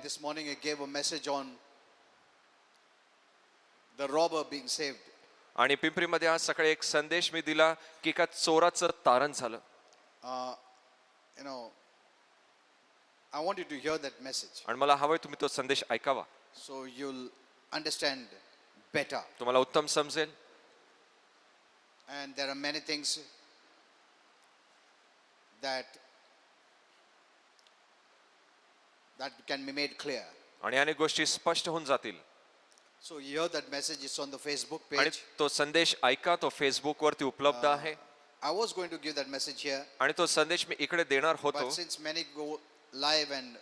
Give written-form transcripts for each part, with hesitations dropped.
this morning I gave a message on the robber being saved. आणि पिंपरीमध्ये आज सकाळी एक संदेश मी दिला की एका चोराचं तारण झालं. You know, I want you to hear that message आणि मला हवंय तुम्ही तो संदेश ऐकावा, so you'll understand better. तुम्हाला उत्तम समजेल. And there are many things that can be made clear. आणि अनेक गोष्टी स्पष्ट होऊन जातील. So you hear that message is on the Facebook आणि page. तो संदेश ऐका, तो फेसबुक वरती उपलब्ध आहे. I was going to give that message here, आणि तो संदेश मी इकडे देणार होतो, but since many go live and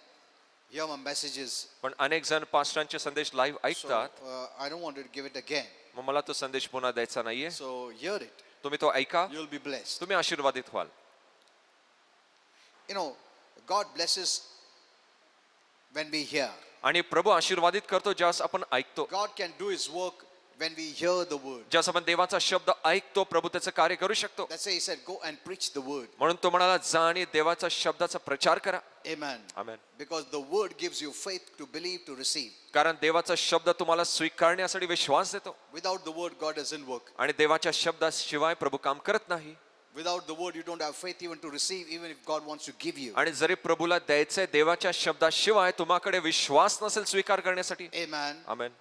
hear my messages, पण अनेक जण पास्टरांचे संदेश लाईव्ह so ऐकतात, I don't want to give it again. मग मला तो संदेश पुन्हा द्यायचा नाहीये. So hear it. तुम्ही तो ऐका, You'll be blessed. तुम्ही आशीर्वादित व्हाल. You know, God blesses when we hear. आणि प्रभू आशीर्वादित करतो ज्यास आपण ऐकतो. God can do His work when we hear the word. ज्यास आपण देवाचा शब्द ऐकतो, प्रभू त्याचं कार्य करू शकतो. That's why He said, "Go and preach the word." म्हणून तो म्हणाला, जा आणि देवाचा शब्दाचा प्रचार करा. Amen. Amen. Because the word gives you faith to believe, to receive. कारण देवाचा शब्द तुम्हाला स्वीकारण्यासाठी विश्वास देतो. Without the word, God doesn't work. आणि देवाच्या शब्दाशिवाय प्रभू काम करत नाही. Without the word, you don't have faith even to receive, even if God wants to give you. आणि जरी प्रभूला द्यायचंय देवाच्या शब्दाशिवाय तुम्हाकडे विश्वास नसेल स्वीकार करण्यासाठी. Amen. Amen.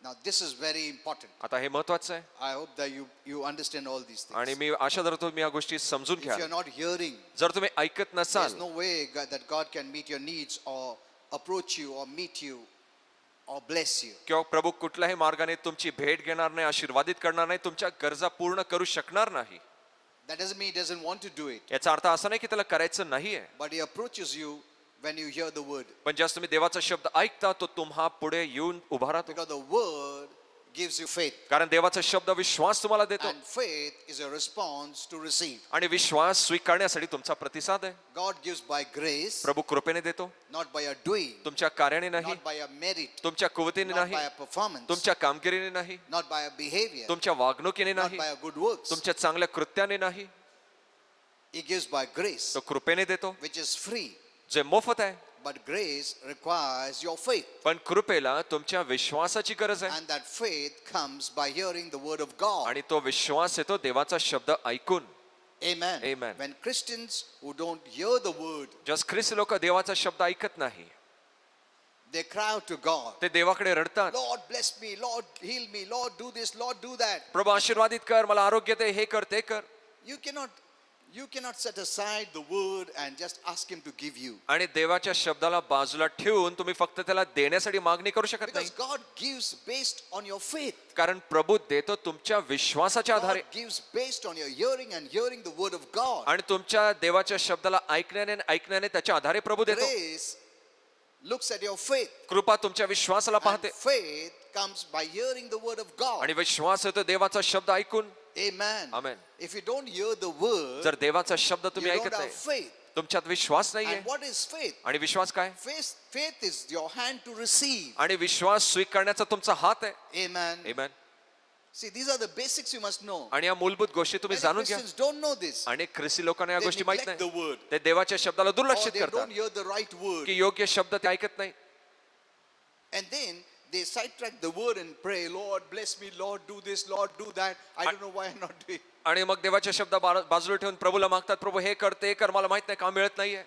Now this is very important. आता हे महत्वाचं आहे I hope that you understand all these आणि things. मी आशा धरतो मी या गोष्टी समजून If you're घ्या. not hearing, जर तुम्ही ऐकत there's नसाल, no way that God can meet your needs or approach you or meet you or bless you. किंवा प्रभू कुठल्याही मार्गाने तुमची भेट घेणार नाही, आशीर्वादित करणार नाही, तुमच्या गरजा पूर्ण करू शकणार नाही. That doesn't mean He doesn't want to do it, याचा अर्थ असा नाही की त्याला करायचं नाहीये, but He approaches you when you hear the word. पण ज्यास तुम्ही देवाचा शब्द ऐकता तो तुम्हा पुढे येऊन उभा राहतो. Because the word gives you faith, कारण देवाचा शब्द विश्वास तुम्हाला देतो and faith is a response to receive. आणि विश्वास स्वीकारण्यासाठी तुमचा प्रतिसाद आहे. God gives by grace, प्रभू कृपेने देतो, not by your doing, तुमच्या कार्याने नाही, not by your merit, तुमच्या कुवतीने not नाही, by your performance, तुमच्या कामगिरीने नाही, not by your behavior, तुमच्या वागणुकीने not नाही, by your good works. तुमच्या चांगल्या कृत्याने नाही. He gives by grace, तो कृपेने देतो, which is free. जे मोफत आहे. But grace requires your faith. पण कृपेला तुमच्या विश्वासाची गरज आहे. And that faith comes by hearing the word of God. आणि तो विश्वास येतो देवाचा शब्द ऐकून. Amen. Amen. When Christians who don't hear the word, जस ख्रिस्त लोक देवाचा शब्द ऐकत नाही, they cry out to God. ते देवाकडे रडतात, Lord, bless me. Lord, heal me. Lord, do this. Lord, do that. प्रभू आशीर्वादित कर, मला आरोग्य दे, हे कर ते कर. You cannot set aside the word and just ask Him to give you. आणि देवाच्या शब्दाला बाजूला ठेवून तुम्ही फक्त त्याला देण्यासाठी मागणी करू शकत नाही. Because God gives based on your faith. कारण प्रभू देतो तुमच्या विश्वासाच्या आधारे. God gives based on your hearing and hearing the word of God. आणि तुमच्या देवाच्या शब्दाला ऐकण्याने त्याच्या आधारे प्रभू देतो. Grace looks at your faith. कृपा तुमच्या विश्वासाला And पाहते faith comes by hearing the word of God. आणि विश्वास येतो देवाचा शब्द ऐकून. Amen. Amen. If you don't hear the word, जर देवाचा शब्द you तुम्ही don't ऐकत have नाही, faith. तुमच्यात विश्वास नाहीये. And what is faith? आणि विश्वास काय? Faith is your hand to receive. आणि विश्वास स्वीकारण्याचा तुमचा हात आहे. Amen. Amen. See, these are the basics you must know. आणि या मूलभूत गोष्टी तुम्ही Many जाणून घ्या. Christians don't know this. आणि ख्रिस्ती लोकांना या They गोष्टी माहित neglect the नाही. word. ते देवाच्या शब्दाला Or दुर्लक्षित they करतात don't hear the right word. की योग्य शब्द ते ऐकत नाही. And then they sidetrack the word and pray, Lord, bless me, Lord, do this, Lord, do that. I don't know why I'm not doing. आणि मग देवाच्या शब्द बाजूला ठेवून प्रभूला मागतात, प्रभू हे कर ते कर, मला माहित नाही, काम मिळत नाहीये.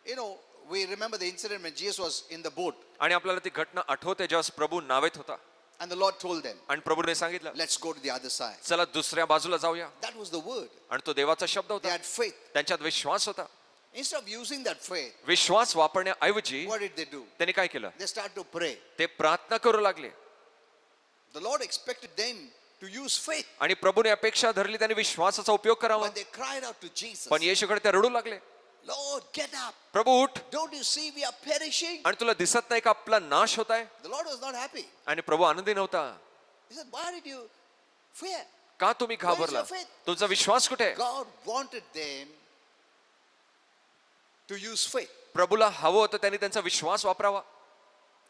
You know, we remember the incident when Jesus was in the boat आणि आपल्याला ती घटना आठवते जेव्हा प्रभू नावेत होता and the Lord told them, आणि प्रभूने सांगितलं, let's go to the other side. चला दुसऱ्या बाजूला जाऊया. That was the word. आणि तो देवाचा शब्द They होता. had faith. त्यांच्यात विश्वास होता. Instead of using that faith, विश्वास वापरण्याऐवजी what did they do? त्यांनी काय केलं? They started to pray. ते प्रार्थना करू लागले. The Lord expected them to use faith, आणि प्रभूने अपेक्षा धरली त्यांनी विश्वासाचा उपयोग करावा. but they cried out to Jesus, पण येशूकडे ते रडू लागले, Lord, get up. प्रभू उठ, Don't you see we are perishing? आणि तुला दिसत नाही का आपला नाश होत आहे? The Lord was not happy. आणि प्रभू आनंदी नव्हता. He said, why did you fear? का तुम्ही घाबरला? तुमचा विश्वास कुठे? God wanted them to use faith प्रभूला हवं होतं त्यांनी त्यांचा विश्वास वापरावा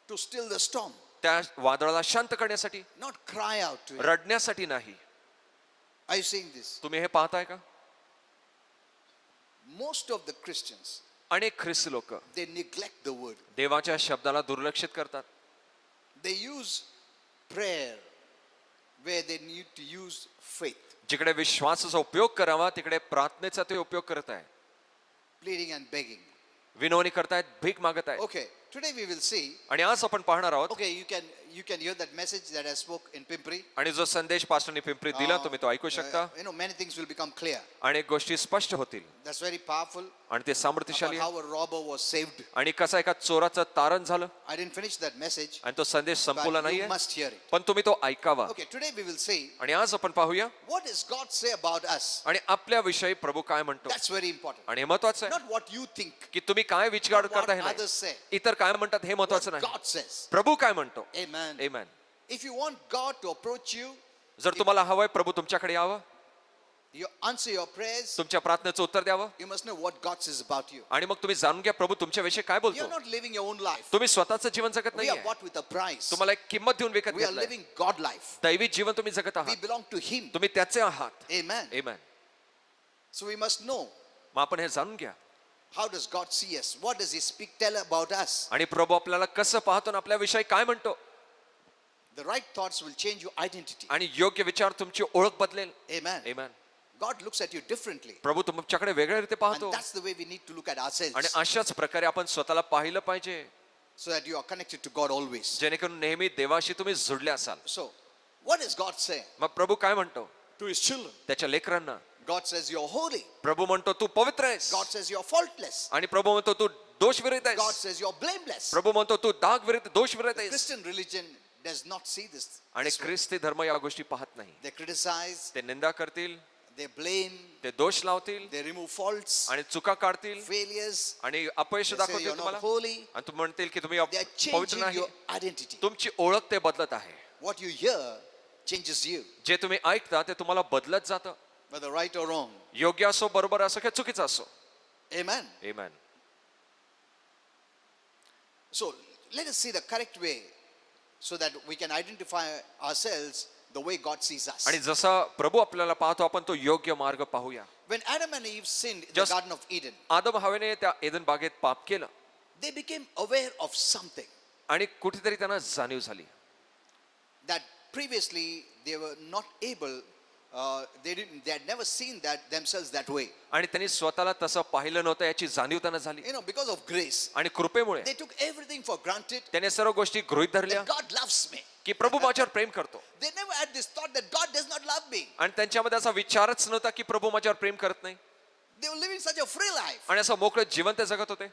to still the storm, त्या वादळाला शांत करण्यासाठी, not cry out to him. रडण्यासाठी नाही. Are you seeing this? तुम्ही हे पाहताय का? Most of the Christians अनेक ख्रिस्ती लोक they neglect the word. देवाच्या शब्दाला दुर्लक्षित करतात. They use prayer where they need to use faith, जिकडे विश्वासाचा उपयोग करावा तिकडे प्रार्थनेचा ते उपयोग करत आहे. pleading and begging. विनवणी करतायत, भीक मागत आहेत. Okay, today we will see. आणि आज आपण पाहणार आहोत. Okay, you can hear that message that I spoke in Pimpri. आणि जो संदेश पास्टरने पिंपरीत दिला तुम्ही तो ऐकू शकता. Many things will become clear. अनेक गोष्टी स्पष्ट होतील That's very powerful. आणि ते About सामर्थ्यशाली आहे. how a robber was saved. आणि कसा एका चोराचं तारण झालं I didn't finish that message, आणि तो संदेश संपवला but you नाहीये, must hear it. पण तुम्ही तो ऐकावा. Okay, today we will see आणि आज आपण पाहूया what does God say about us. आणि आपल्या विषयी प्रभू काय म्हणतो. That's very important. आणि हे महत्वाचं आहे Not what you think, की तुम्ही काय विचार what करता हे others नाही, say. इतर काय म्हणतात हे महत्वाचं What नाही. God says. प्रभू काय म्हणतो. Amen. Amen. If you want God to approach you, जर तुम्हाला हवंय प्रभू तुमच्याकडे यावं, you answer your prayers, तुमच्या प्रार्थनेचं उत्तर द्यावं, you must know what God says about you. आणि मग तुम्ही जाणून घ्या प्रभू तुमच्याविषयी काय You're बोलतो. not living your own life. तुम्ही स्वतःचं जीवन जगत We are नाहीये, bought with a price. तुम्हाला एक किंमत देऊन विकत We are घेतलंय. living God life. दैवी जीवन तुम्ही जगत We आहात, belong to Him. तुम्ही त्याचे आहात. Amen. Amen. So we must know, मग आपण हे जाणून घ्या. how does God see us? What does He tell about us? आणि प्रभू आपल्याला कसं पाहतो आणि आपल्या विषयी काय म्हणतो. The right thoughts will change your identity. आणि योग्य विचार तुमची ओळख बदलेल. Amen. Amen. God looks at you differently. प्रभू तुमच्याकडे वेगळ्या रीते And पाहतो that's the way we need to look at आणि ourselves, अशाच प्रकारे आपण स्वतःला पाहिलं पाहिजे, so that you are connected to God always. जेणेकरून नेहमी देवाशी तुम्ही जुडले असाल. So, what does God say मग प्रभू काय म्हणतो to His children? त्याच्या लेकरांना. God says you're holy. प्रभू म्हणतो तू पवित्र आहेस, God says you're faultless. आणि प्रभू म्हणतो तू दोषविरहित God आहेस. says you're blameless. प्रभू म्हणतो तू दागविरहित दोषविरहित आहेस. Christian religion does not see this. आणि this way. ख्रिस्ती धर्म या गोष्टी पाहत नाही. They criticize, ते निंदा करतील, they blame, ते दोष लावतील they remove faults, आणि चुका काढतील failures. आणि अपयश They say दाखवतील you're not तुम्हाला, holy. आणि तुम्ही म्हणतील की तुम्ही They are पवित्र changing नाही. your identity. तुमची ओळख ते बदलत आहे. What you hear changes you, जे तुम्ही ऐकता ते तुम्हाला बदलत जातं. whether right or wrong. योग्य असो, बरोबर असो किंवा चुकीचं असो. Amen. Amen. So let us see the correct way, so that we can identify ourselves the way God sees us. आणि जसा प्रभू आपल्याला पाहतो आपण तो योग्य मार्ग पाहूया. When Adam and Eve sinned in Just- the Garden of Eden, आदम हवेने त्या एदन बागेत पाप केलं they became aware of something आणि कुठेतरी त्यांना जाणीव झाली that previously they were not able, they had never seen that themselves that way. आणि त्यांनी स्वतःला तसं पाहिलं नव्हतं याची जाणीव त्यांना झाली. Because of grace, आणि कृपेमुळे they took everything for granted. त्याने सर्व गोष्टी गृहीत धरल्या That God loves me. की प्रभू माझ्यावर प्रेम करतो. They never had this thought that God does not love me. आणि त्यांच्यामध्ये असा विचारच नव्हता की प्रभू माझ्यावर प्रेम करत नाही. They were living such a free life. आणि असं मोकळं जीवन ते जगत होते.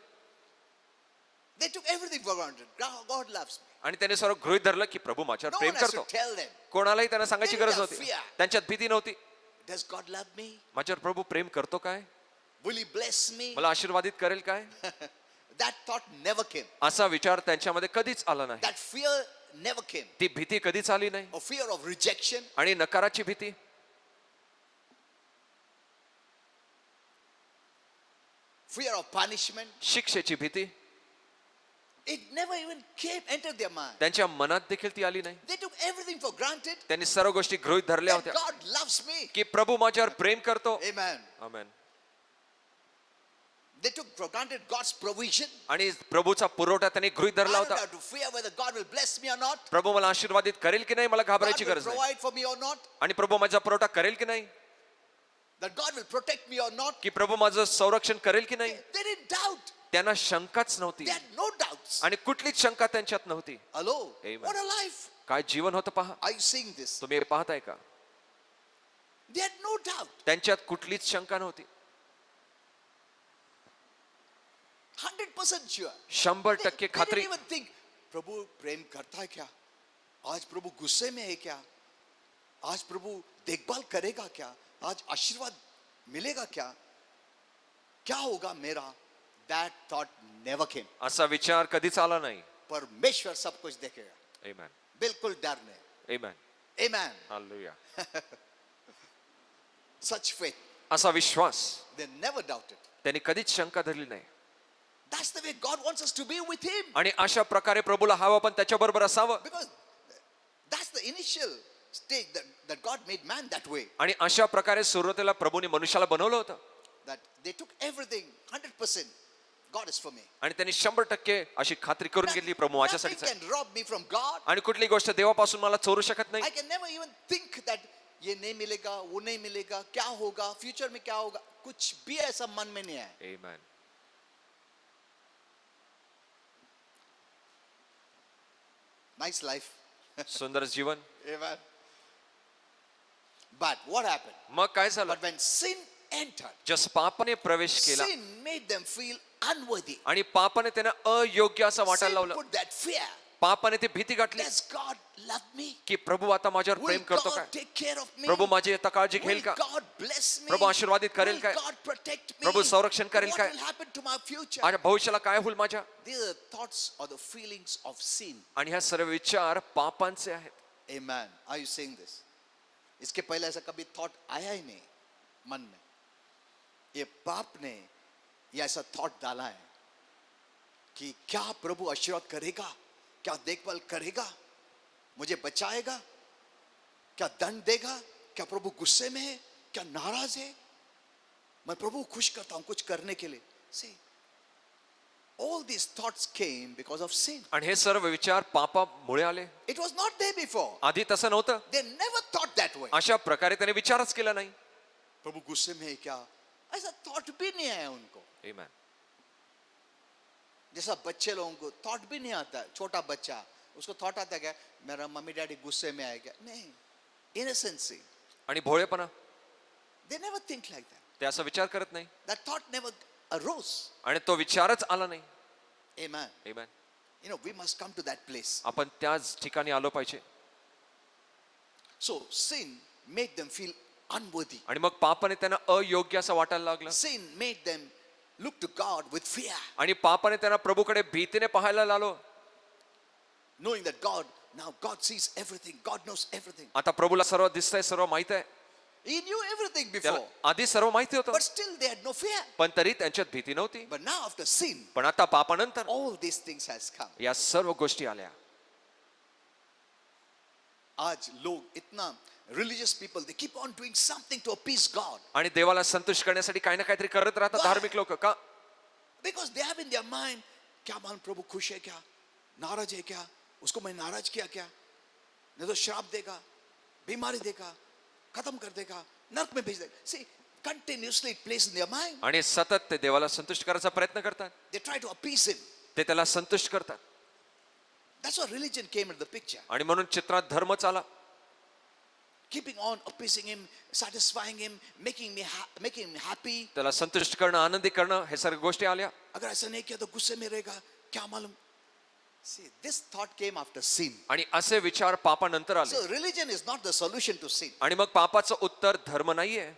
They took everything for granted. God loves me. आणि त्याने सर्व गृहीत धरलं की प्रभू माझ्यावर No Prem one has to करतो. tell them, कोणालाही त्यांना सांगायची They गरज didn't have नव्हती. fear. त्यांच्यात भीती नव्हती. does God love me? माझ्यावर प्रभू प्रेम करतो काय, Will He bless me? मला आशीर्वादित करेल काय, That thought never came. असा विचार त्यांच्यामध्ये कधीच आला नाही. That fear never came. ती भीती कधीच आली नाही. Or fear of rejection. आणि नकाराची भीती, Fear of punishment. शिक्षेची भीती It never even entered their mind. त्यांच्या मनात देखील ती आली नाही. They took everything for granted. त्यांनी सर्व गोष्टी गृहीत धरल्या That होत्या God loves me. की प्रभू माझ्यावर प्रेम करतो. Amen. Amen. They took for granted God's provision. आणि प्रभूचा पुरवठा त्यांनी गृहीत I धरला don't होता. have to fear whether God will bless me or not. प्रभू मला आशीर्वादित करेल की नाही, मला God घाबरायची will गरज नाही. provide for me or not. आणि प्रभू माझा पुरवठा करेल की नाही, That God will protect me or not. की प्रभू माझं संरक्षण करेल की नाही, They didn't doubt. त्यांना शंकाच नव्हती. They had no doubts. आणि कुठलीच शंका त्यांच्यात नव्हती. Hello. Amen. What a life. काय जीवन होतं पहा. Are you seeing this? तुम्ही हे पाहताय का. They had no doubt. त्यांच्यात कुठलीच शंका नव्हती. 100% sure. 100% They didn't खात्री. even think, प्रभु प्रेम करता है क्या? आज प्रभु गुस्से में है क्या? आज प्रभु देखभाल करेगा क्या? आज आशीर्वाद मिलेगा क्या? क्या होगा मेरा? That thought never came. असा विचार कधीच आला नाही. परमेश्वर सब कुछ देखेगा. आमेन. बिल्कुल डर नहीं. आमेन. Amen. हालेलुया. Such faith. असा विश्वास They never doubted. त्यांनी कधीच शंका धरली नाही. That's the way God wants us to be with Him. आणि अशा प्रकारे प्रभूला हवं पण त्याच्याबरोबर असावं. Because that's the initial stage that God made man that way. आणि अशा प्रकारे सुरुवातीला प्रभूने मनुष्याला बनवलं होतं. That they took everything 100%. God is for me. आणि त्यांनी 100% अशी खात्री करून घेतली प्रभू Nothing माझ्यासाठीच आहे. can rob me from God. आणि कुठली गोष्ट देवापासून मला चोरू शकत नाही. I can never even think that ये नहीं मिलेगा, वो नहीं मिलेगा, क्या होगा, फ्यूचर में क्या होगा, कुछ भी ऐसा मन में नहीं है. Amen. Nice life. सुंदर जीवन. Amen. But what happened? मग काय झालं? But when sin entered, जस पापाने प्रवेश केला sin made them feel unworthy. आणि पापाने त्यांना अयोग्य असं वाटायला Sin लावलं. put that fear. पापाने ती भीती गाठली Does God love me? की प्रभू आता माझ्यावर Will प्रेम करतो God काय? take care of me? प्रभू माझी आता काळजी Will घेईल का? God bless me? प्रभू आशीर्वादित करेल Will काय? God protect me? प्रभू संरक्षण करेल What काय? will happen to my future? माझ्या भविष्याला काय होईल माझ्या? These are the thoughts or the feelings of sin. आणि ह्या सर्व विचार पापांचे आहेत. Amen. Are you saying this? इसके पहले ऐसा कभी थॉट आया ही नहीं मन में. ये पाप ने ये ऐसा थॉट डाला है कि क्या प्रभु आशीर्वाद करेगा, क्या देखभाल करेगा, मुझे बचाएगा, क्या दंड देगा, क्या प्रभु गुस्से में है, क्या नाराज है, मैं प्रभु को खुश करता हूं कुछ करने के लिए. See, all these thoughts came because of sin. आणि हे सर्व विचार पापामुळे आले. It was not there before. आधी तसं नव्हतं. They never thought that way. अशा प्रकारे त्याने विचारच केला नाही. प्रभु गुस्से में है क्या, ऐसा थॉट भी नहीं आया उनको. Amen. जैसा बच्चे लोगों को थॉट भी नहीं आता. छोटा बच्चा उसको थॉट आता है क्या, मेरा मम्मी डैडी गुस्से में आए क्या, नहीं. इनोसेंसी. आणि भोळेपणा They never think like that. ते असा विचार करत नाही That thought never arose. आणि तो विचारच आला नाही. Amen. Amen. You know, we must come to that place. आपण त्याच ठिकाणी आलो पाहिजे. So sin made them feel unworthy. आणि मग पापाने त्यांना अयोग्य असं वाटायला लागलं. Sin made them look to God with fear, आणि पापाने त्यांना प्रभूकडे भीतीने पाहायला लागलो. knowing that now God sees everything. God knows everything. आता प्रभूला सर्व दिसतंय, सर्व माहित आहे. He knew everything त्याला before, आधी सर्व माहिती होतं, but still they had no fear. पण तरी त्यांच्यात भीती नव्हती. But now after sin, पण आता पापानंतर all these things has come. या सर्व गोष्टी आल्या. आज लोग इतना religious people, they keep on doing something to appease God आणि देवाला संतुष्ट करण्यासाठी काही ना काहीतरी करत राहतात Why? धार्मिक लोक. का? because they have in their mind, क्या मालूम प्रभु खुश है क्या, नाराज है क्या, उसको मैं नाराज किया क्या, नहीं तो श्राप देगा, बीमारी देगा, खत्म कर देगा, नरक में भेज देगा. See, continuously it plays in their mind. आणि सतत ते देवाला संतुष्ट करायचा प्रयत्न करतात. They try to appease him. ते त्याला संतुष्ट करतात. That's why religion came into the picture. आणि म्हणून चित्रात धर्म आला. Keeping on appeasing him, satisfying him, making him happy. त्याला संतुष्ट करणं, आनंदी करणं, हे सर्व गोष्टी आल्या. अगर ऐसा नहीं किया तो गुस्से में रहेगा, क्या मालूम. See, this thought came after sin. आणि असे विचार पापानंतर आले. So religion is not the solution to sin. आणि मग पापाचं उत्तर धर्म नाहीये.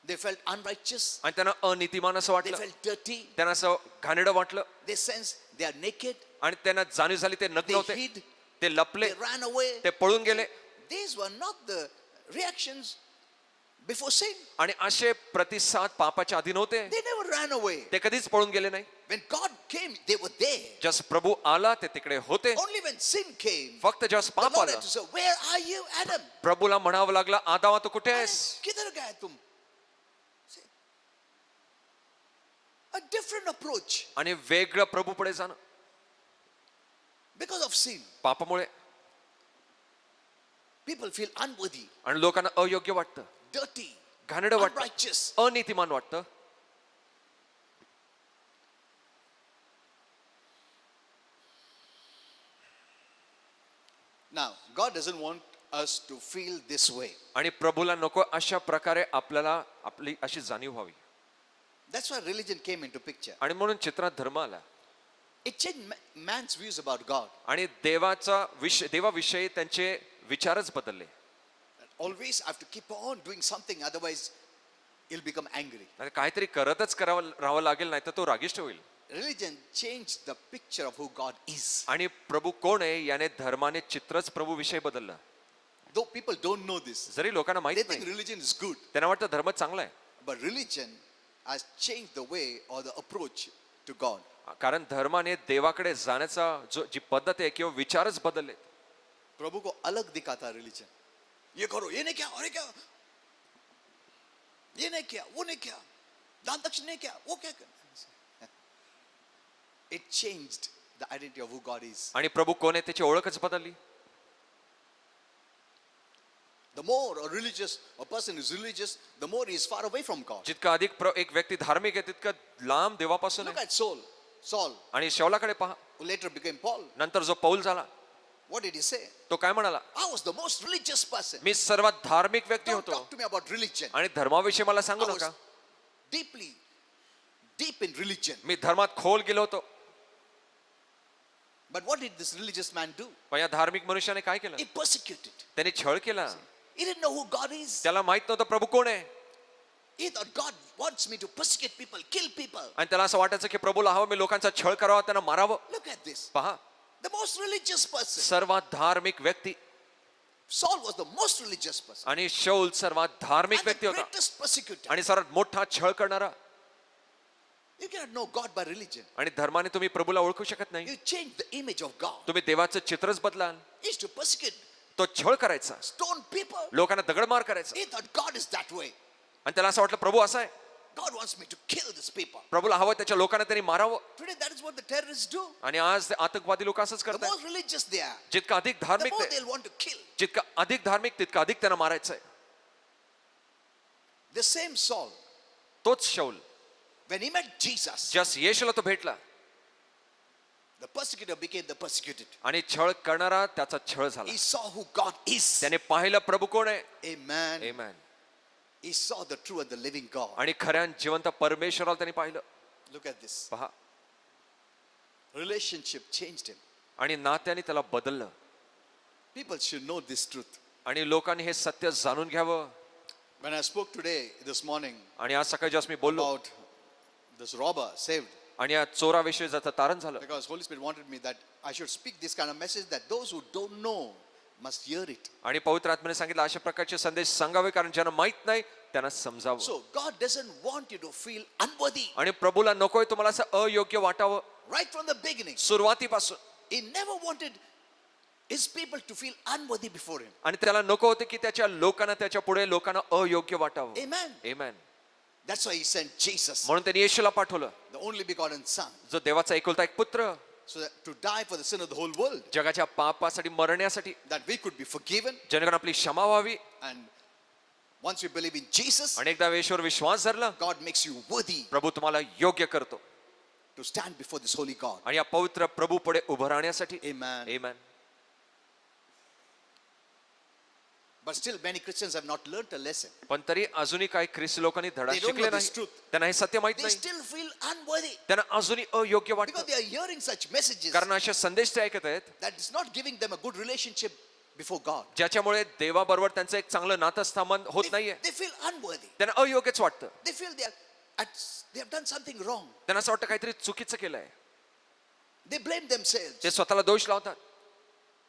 They felt unrighteous. आणि त्यांना अनितिमान असं They वाटलं, felt dirty. त्यांना असं घाणेरडं वाटलं They sensed they are naked. आणि त्यांना जाणीव झाली ते नग्न They होते, hid. ते लपले, They ran away. ते पळून गेले. These were not the reactions before sin. आणि असे प्रतिसाद पापाच्या अधीन होते. They never ran away. ते कधीच पळून गेले नाही. When God came, they were there. जस प्रभू आला ते तिकडे होते. Only when sin came, फक्त जस the पाप Lord आलं had to say, "Where are you, Adam? प्रभूला म्हणावं लागलं, आदामा तू कुठे आहेस? किधर गए तुम?" See? A different approach आणि वेगळं प्रभू पुढे जाणं because of sin. पापामुळे. People feel unworthy, आणि लोकांना अयोग्य वाटतं, dirty, घाणेरडं वाटतं, unrighteous. अनितिमान वाटतं. Now, God doesn't want us to feel this way. आणि प्रभूला नको अशा प्रकारे आपल्याला आपली अशी जाणीव व्हावी. That's why religion came into picture. आणि म्हणून चित्रात धर्म आला. It changed man's views about God. आणि देवाविषयी त्यांचे विचारच बदलले. Always have to keep on doing something, otherwise he'll become angry. आणि काहीतरी करतच राहावं लागेल, नाही तर तो रागिष्ट होईल. Religion changed the picture of who God is. आणि प्रभू कोण आहे याने धर्माने चित्रच प्रभू विषयी बदललं. Though people don't know this, जरी लोकांना they माहित think नाही, religion is good. त्यांना वाटतं धर्म चांगला आहे. But religion has changed the way or the approach to God. कारण धर्माने देवाकडे जाण्याचा जी पद्धत आहे किंवा विचारच बदलले. प्रभु को अलग दिखाता religion. ये करो, ये नहीं क्या, अरे क्या, ये नहीं किया, वो नहीं किया, दान दक्षिण नहीं किया, वो क्या करना. It changed the identity of who God is. आणि प्रभू कोण आहे त्याची ओळखच बदलली. The more a person is religious, the more he is far away from God. जितका अधिक एक व्यक्ती धार्मिक आहे तितकं लांब देवापासून Look आहे. at Saul, आणि शौलाकडे पहा, who later became Paul. नंतर जो पौल झाला What did he say? तो काय म्हणाला, I was the most religious person. मी सर्वात धार्मिक व्यक्ती Don't होतो talk to me about religion. आणि धर्माविषयी मला सांगू I was नका. deep in religion. मी धर्मात खोल गेलो होतो. But what did this religious man do? पण या धार्मिक मनुष्याने काय केलं, He persecuted. त्याने छळ केला. He didn't know who God is. त्याला माहित नव्हतं प्रभू कोण आहे. He thought God wants me to persecute people, kill people. आणि त्याला असं वाटायचं की प्रभूला हवं मी लोकांचा छळ करावा, त्यांना मारावं. Look at this. पहा, The most religious person. सर्वात धार्मिक व्यक्ती Saul was the most religious person. आणि शौल सर्वात धार्मिक And the व्यक्ती होता greatest persecutor. आणि सर्वात मोठा छळ करणारा. You cannot know God by religion. आणि धर्माने तुम्ही प्रभूला ओळखू शकत नाही. You change the image of God. तुम्ही देवाचं चित्रच बदलाल. He used to persecute, तो छळ करायचा, stone people. लोकांना दगडमार करायचा. He thought God is that way. आणि त्याला असं वाटलं प्रभू असा आहे, God wants me to kill these people. प्रभूला हवं त्याच्या लोकांना त्यांनी मारावं. Today that is what the terrorists do. आणि आज ते आतंकवादी लोक असंच The करतात. more religious they are, जितकं अधिक the धार्मिक more ते, they'll want to kill. जितकं अधिक धार्मिक तितकं अधिक त्यांना मारायचं आहे. The same Saul, तोच शौल when he met Jesus, जस येशूला तो भेटला the persecutor became the persecuted. आणि छळ करणारा त्याचा छळ झाला. He saw who God is. त्याने पाहिलं प्रभू कोण आहे. Amen. Amen. He saw the true and the living God. आणि खऱ्या जिवंत परमेश्वराला त्यांनी पाहिलं. Look at this. पहा, Relationship changed him. आणि नात्याने त्याला बदललं. People should know this truth. आणि लोकांनी हे सत्य जाणून घ्यावं. When I spoke today, this morning, आणि आज सकाळी जेव्हा मी बोललो about this robber saved, आणि या चोराविषयी ज्याचं तारण झालं, because Holy Spirit wanted me that I should speak this kind of message that those who don't know must hear it. आणि पवित्र आत्म्याने सांगितलं अशा प्रकारचे संदेश सांगावे, कारण ज्यांना माहित नाही त्यांना समजावं. So God doesn't want you to feel unworthy. आणि प्रभूला नकोय तुम्हाला असं अयोग्य वाटावं. Right from the beginning, सुरुवातीपासून He never wanted His people to feel unworthy before Him. आणि त्याला नको होते की त्याच्या लोकांना त्याच्या पुढे लोकांना अयोग्य वाटावं. Amen. Amen. That's why He sent Jesus, म्हणून त्यांनी येशूला पाठवलं, the only begotten Son, जो देवाचा एकुलता एक पुत्र, so that to die for the sin of the whole world, जगाच्या पापासाठी मरण्यासाठी, that we could be forgiven. जेणेकरून आपली क्षमा व्हावी. And once you believe in Jesus, आणि एकदा येशूवर विश्वास धरला, God makes you worthy प्रभू तुम्हाला योग्य करतो to stand before this holy God. आणि या पवित्र प्रभू पुढे उभं राहण्यासाठी. Amen. Amen. But still, many Christians have not learned a lesson. पण तरी अजूनही काही ख्रिस्ती लोकांनी धडा They don't शिकले know this नाही. truth. त्यांना हे सत्य माहित They नाही. still feel unworthy त्यांना अजूनही अयोग्य because वाटतं, they are hearing such messages कारण असे संदेश ते ऐकत आहेत that is not giving them a good relationship before God. ज्याच्यामुळे देवाबरोबर त्यांचं एक चांगलं नातं स्थापन होत नाहीये. They feel unworthy. त्यांना अयोग्यच वाटतं. They feel they have done something wrong. त्यांना असं वाटतं काहीतरी चुकीचं केलंय. They blame themselves. ते स्वतःला दोष लावतात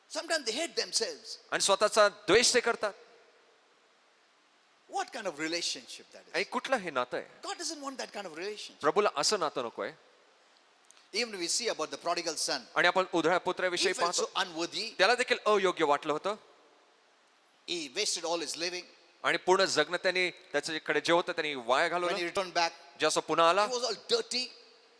Sometimes they hate themselves. आणि स्वतःचा द्वेष ते करतात. What kind of relationship that आणि is? कुठलं हे नातं आहे. God doesn't want that kind of relationship. प्रभूला असं नातं नकोय. Even we see about the prodigal son. आणि आपण उधळ्या He पुत्राविषयी felt so पाहतो, unworthy. त्याला देखील अयोग्य वाटलं होतं He wasted all his living. आणि पूर्ण जगणं त्यांनी त्याच्याकडे जे होतं त्यांनी वाया When he घालवलं. returned back, जसं पुन्हा आला he was all dirty,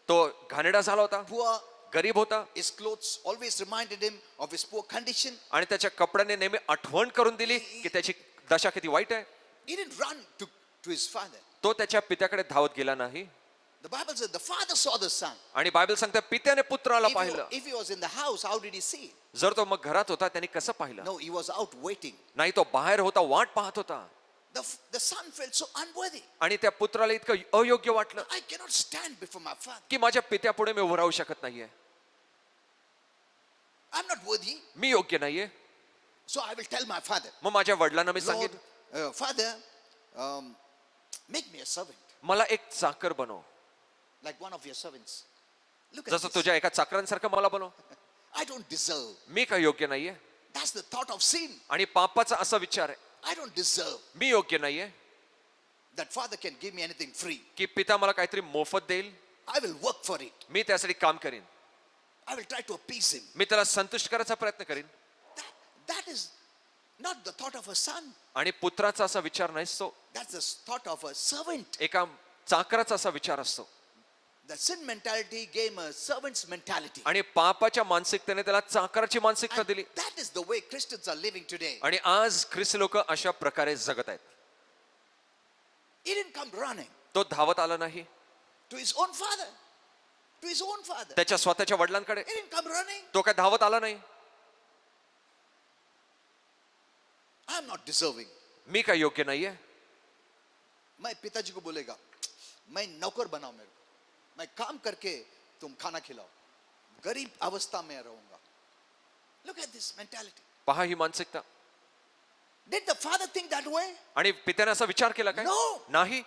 तो घाणेरडा झाला होता, poor. गरीब होता His clothes always reminded him of his poor condition. आणि त्याच्या कपड्याने नेहमी आठवण करून दिली की त्याची दशा किती वाईट आहे. He didn't run to his father. तो त्याच्या पित्याकडे धावत गेला नाही. The Bible says the father saw the son. आणि बायबल सांगते पित्याने पुत्राला पाहिलं. If he was in the house, how did he see? जर तो मग घरात होता त्याने कसं पाहिलं. No, he was out waiting. नाही, तो बाहेर होता, वाट पाहत होता. The son felt so unworthy. आणि त्या पुत्राला इतकं अयोग्य वाटलं I cannot stand before my father. की माझ्या पित्यापुढे मी उभं राहू शकत नाहीये, I'm not worthy, मी योग्य नाहीये. so I will tell my father, मग माझ्या वडिलांना मी Lord, सांगितलं, Father, make me a servant, मला एक चाकर बनव, like one of your servants. Look at जसं this. तुझ्या एका चाकरांसारखं मला बनव. I don't deserve. मी काय योग्य नाहीये. That's the thought of sin. आणि पापाचा असा विचार आहे, I don't deserve मी योग्य नाहीये that father can give me anything free. की पिता मला काहीतरी मोफत देईल. I will work for it. मी त्यासाठी काम करीन, I will try to appease him. मी त्याला संतुष्ट करायचा प्रयत्न करीन. That is Not the thought of a son. आणि पुत्राचा असा विचार नसतो, That's the thought of a servant. एका चाकराचा असा विचार असतो. The sin mentality gave him a servant's mentality. आणि पापाच्या मानसिकतेने त्याला चाकराची मानसिकता And दिली. that is the way Christians are living today. आणि आज ख्रिस्ती लोक अशा प्रकारे जगत आहेत. He didn't come running तो धावत आला नाही to his own father. To his own father. त्याच्या स्वतःच्या वडिलांकडे. He didn't come running. तो काय धावत आला नाही. I'm not deserving. मी काय योग्य नाहीये. मैं पिताजी को बोलेगा, मैं नौकर बनाओ मेरे को, मैं काम करके तुम खाना खिलाओ, गरीब अवस्था में रहूंगा. Look at this mentality. पहा ही मानसिकता. Did the father think that way? आणि पित्याने असा विचार केला काय? No. नाही.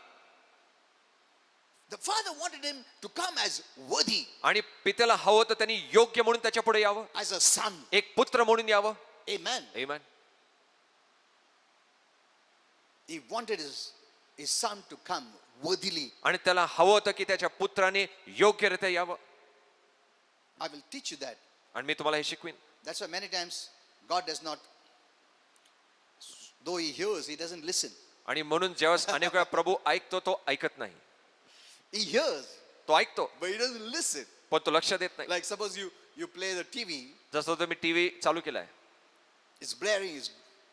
The father wanted him to come as worthy, आणि पित्याला हवं होतं त्यांनी योग्य म्हणून त्याच्या पुढे यावं, as a son. एक पुत्र म्हणून यावं. Amen. Amen. He wanted his son to come worthily. आणि त्याला हवं होतं की त्याच्या पुत्राने योग्यरित्या यावं. I will teach you that. आणि मी तुम्हाला हे शिकवीन. That's why many times God does not, though he hears, he doesn't listen. आणि म्हणून जेव्हा अनेक वेळा प्रभू ऐकतो तो ऐकत नाही. He hears, तो ऐकतो but he doesn't listen. पण तो लक्ष देत नाही. Like suppose you play the TV, जसं तुम्ही टीव्ही चालू केलाय, it's blaring,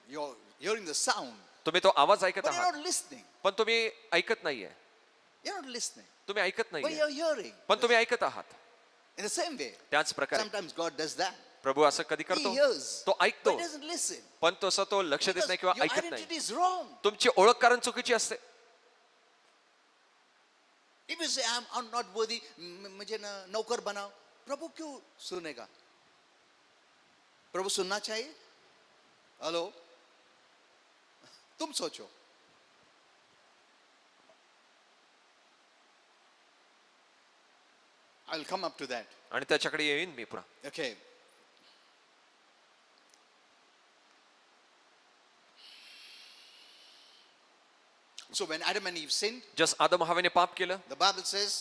you're hearing the sound, तुम्ही तो आवाज ऐकत but you're आहात not listening. पण तुम्ही ऐकत नाहीये. You're not listening, तुम्ही ऐकत but नाहीये you're hearing. पण तुम्ही ऐकत आहात. In the same way, त्याच प्रकारे sometimes God does that. प्रभू असं कधी He करतो, hears, तो but ऐकतो he doesn't listen. पण तसं तो लक्ष देत Because नाही किंवा your ऐकत identity नाही. is wrong. तुमची ओळख कारण चुकीची असते. If you say I'm not worthy, मुझे ना नौकर बनाओ, प्रभु क्यों सुनेगा? प्रभु सुनना चाहिए? हेलो, तुम सोचो. I'll come up to that. आणि त्याच्याकडे येईन मी पुन्हा. Okay. So when Adam and Eve sinned, जस आदम हवेने पाप केलं the Bible says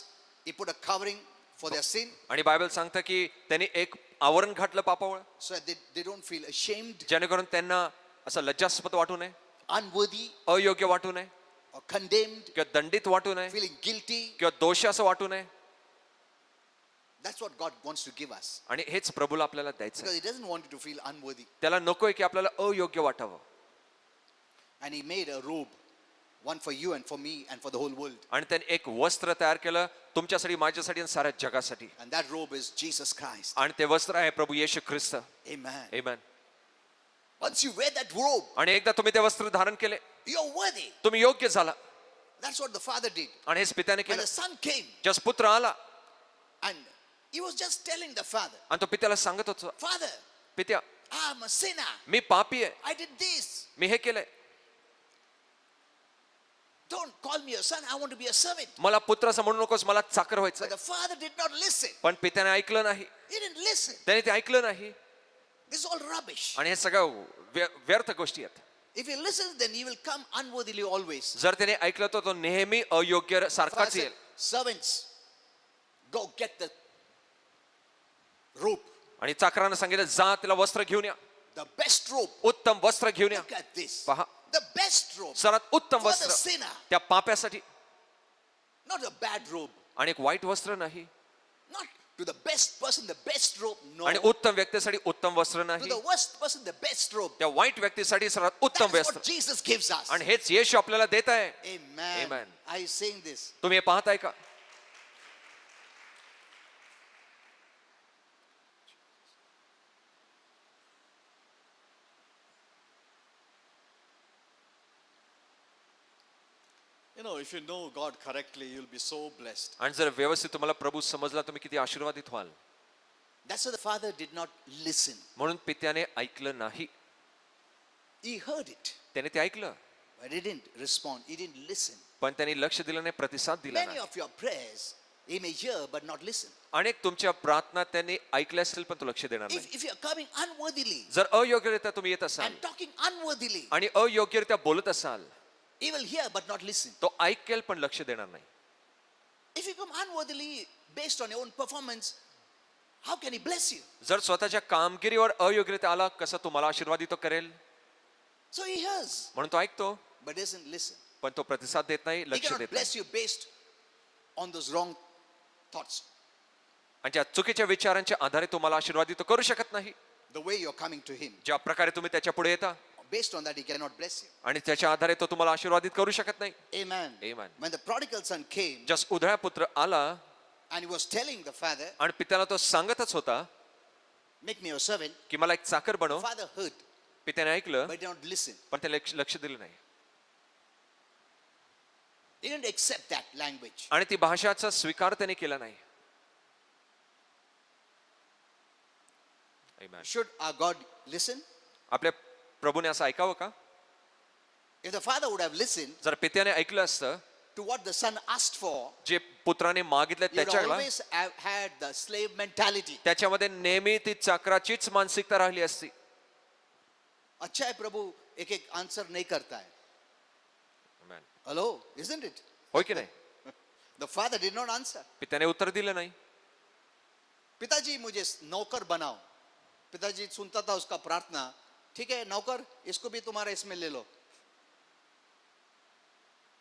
he put a covering for their sin आणि बायबल सांगतं की त्यांनी एक आवरण घातलं papaver, so that they don't feel ashamed, जेणेकरून त्यांना असं लज्जास्पद वाटू नये, unworthy, अयोग्य वाटू नये or condemned, किंवा दंडित वाटू नये feeling guilty. किंवा दोषी असं वाटू नये. That's what God wants to give us. आणि हेच प्रभूला आपल्याला द्यायचं Because आहे. he doesn't want you to feel unworthy. त्याला नकोय की आपल्याला अयोग्य वाटावं. And he made a robe, one for you and for me and for the whole world. आणि त्याने एक वस्त्र तयार केलं तुमच्यासाठी, माझ्यासाठी आणि साऱ्या जगासाठी. And that robe is Jesus Christ. आणि ते वस्त्र आहे प्रभू येशू ख्रिस्त. Amen. Amen. Once you wear that robe, आणि एकदा तुम्ही ते वस्त्र धारण केले, you're worthy. तुम्ही योग्य झाला. That's what the Father did. आणि हेच पित्याने When केलं. the Son came, जस पुत्र आला and he was just telling the Father, आणि तो पित्याला सांगत होता, Father, पित्या I'm a sinner. मी पापी आहे, I did this. मी हे केलंय. Don't call me a son. I want to be a servant. मला पुत्र असं म्हणू नकोस, मला चाकर But व्हायचं. the Father did not listen. पण पित्याने ऐकलं नाही. He didn't listen. त्याने ते ऐकलं नाही. This is all rubbish. आणि हे सगळं व्यर्थ गोष्टी आहेत. If he listens, then he will come unworthily always. जर त्याने ऐकलं तर तो नेहमी अयोग्य Father सारखाच said, येईल. servants, go get the robe, आणि चाकरानं सांगितलं, जा तिला वस्त्र घेऊन या, the best robe. उत्तम वस्त्र घेऊन या. Look at this. पहा, The best robe सर्वात उत्तम for the वस्त्र sinner. त्या पाप्यासाठी. Not a bad robe. आणि एक वाईट वस्त्र नाही. Not to the best person, the best robe. No. आणि उत्तम व्यक्तीसाठी उत्तम वस्त्र To नाही. the worst person, the best robe. त्या वाईट व्यक्तीसाठी सर्वात उत्तम That is वस्त्र. what Jesus gives us. आणि हेच येशू आपल्याला देत आहे. Amen. Amen. Are you saying this? तुम्ही हे पाहताय का? You know, if you know God correctly, you'll be so blessed. आणि जर व्यवस्थित तुम्हाला प्रभू समजला, तुम्ही किती आशीर्वादित व्हाल. That's why the Father did not listen. म्हणून पित्याने ऐकलं नाही. He heard it, त्याने ते ऐकलं but he didn't respond. He didn't listen. पण त्यांनी लक्ष दिलं नाही, प्रतिसाद दिला Many नाही. of your prayers, he may hear but not listen. अनेक तुमच्या प्रार्थना त्यांनी ऐकल्या असतील पण तो लक्ष देणार नाही. If you're coming unworthily जर अयोग्यरित्या तुम्ही येत असाल and talking unworthily, आणि अयोग्यरित्या बोलत असाल, he will hear but not listen. तो ऐकेल पण लक्ष देणार नाही. If you come unworthily based on your own performance, how can he bless you? जर स्वतःच्या कामगिरीवर अयोग्यरित्या आला, कसं तुम्हाला आशीर्वादित करेल? So he hears, म्हणून तो ऐकतो, but doesn't listen. पण तो प्रतिसाद देत नाही, He लक्ष cannot देत bless नाही. you based on those wrong thoughts. आणि त्या चुकीच्या विचारांच्या आधारे तुम्हाला आशीर्वादित करू शकत नाही. The way you're coming to him, ज्या प्रकारे तुम्ही त्याच्या पुढे येता based on that, he cannot bless you. आणि त्याच्या आधारे तो तुम्हाला आशीर्वादित करू शकत नाही. Amen. Amen. When the prodigal son came जस उधळा पुत्र आला and he was telling the father, आणि पित्याला तो सांगतच होता make me your servant, की मला एक चाकर the बनव. father heard, पित्याने ऐकलं, but did not listen. पण त्याला लक्ष दिलं नाही He didn't accept that language. आणि ती भाषाचा स्वीकार त्याने केला नाही. Amen. Should our God listen? आपल्या प्रभूने असं ऐकावं का? If the father would have listened जर पित्याने ऐकलं असतं, to what the son asked for, जे पुत्राने मागितलं he would त्याच्याला, always have had the slave mentality. त्याच्यामध्ये नेहमी ती चाकराचीच मानसिकता राहिली असती. अच्छा है प्रभु एक एक आंसर नहीं करता है. Amen. Hello, isn't it? होय की नाही? The father did not answer. पित्याने उत्तर दिलं नाही. पिताजी मुझे नौकर बनाओ. पिताजी सुनता था उसका प्रार्थना. ठीक है नौकर, इसको भी तुम्हारा इसमें ले लो.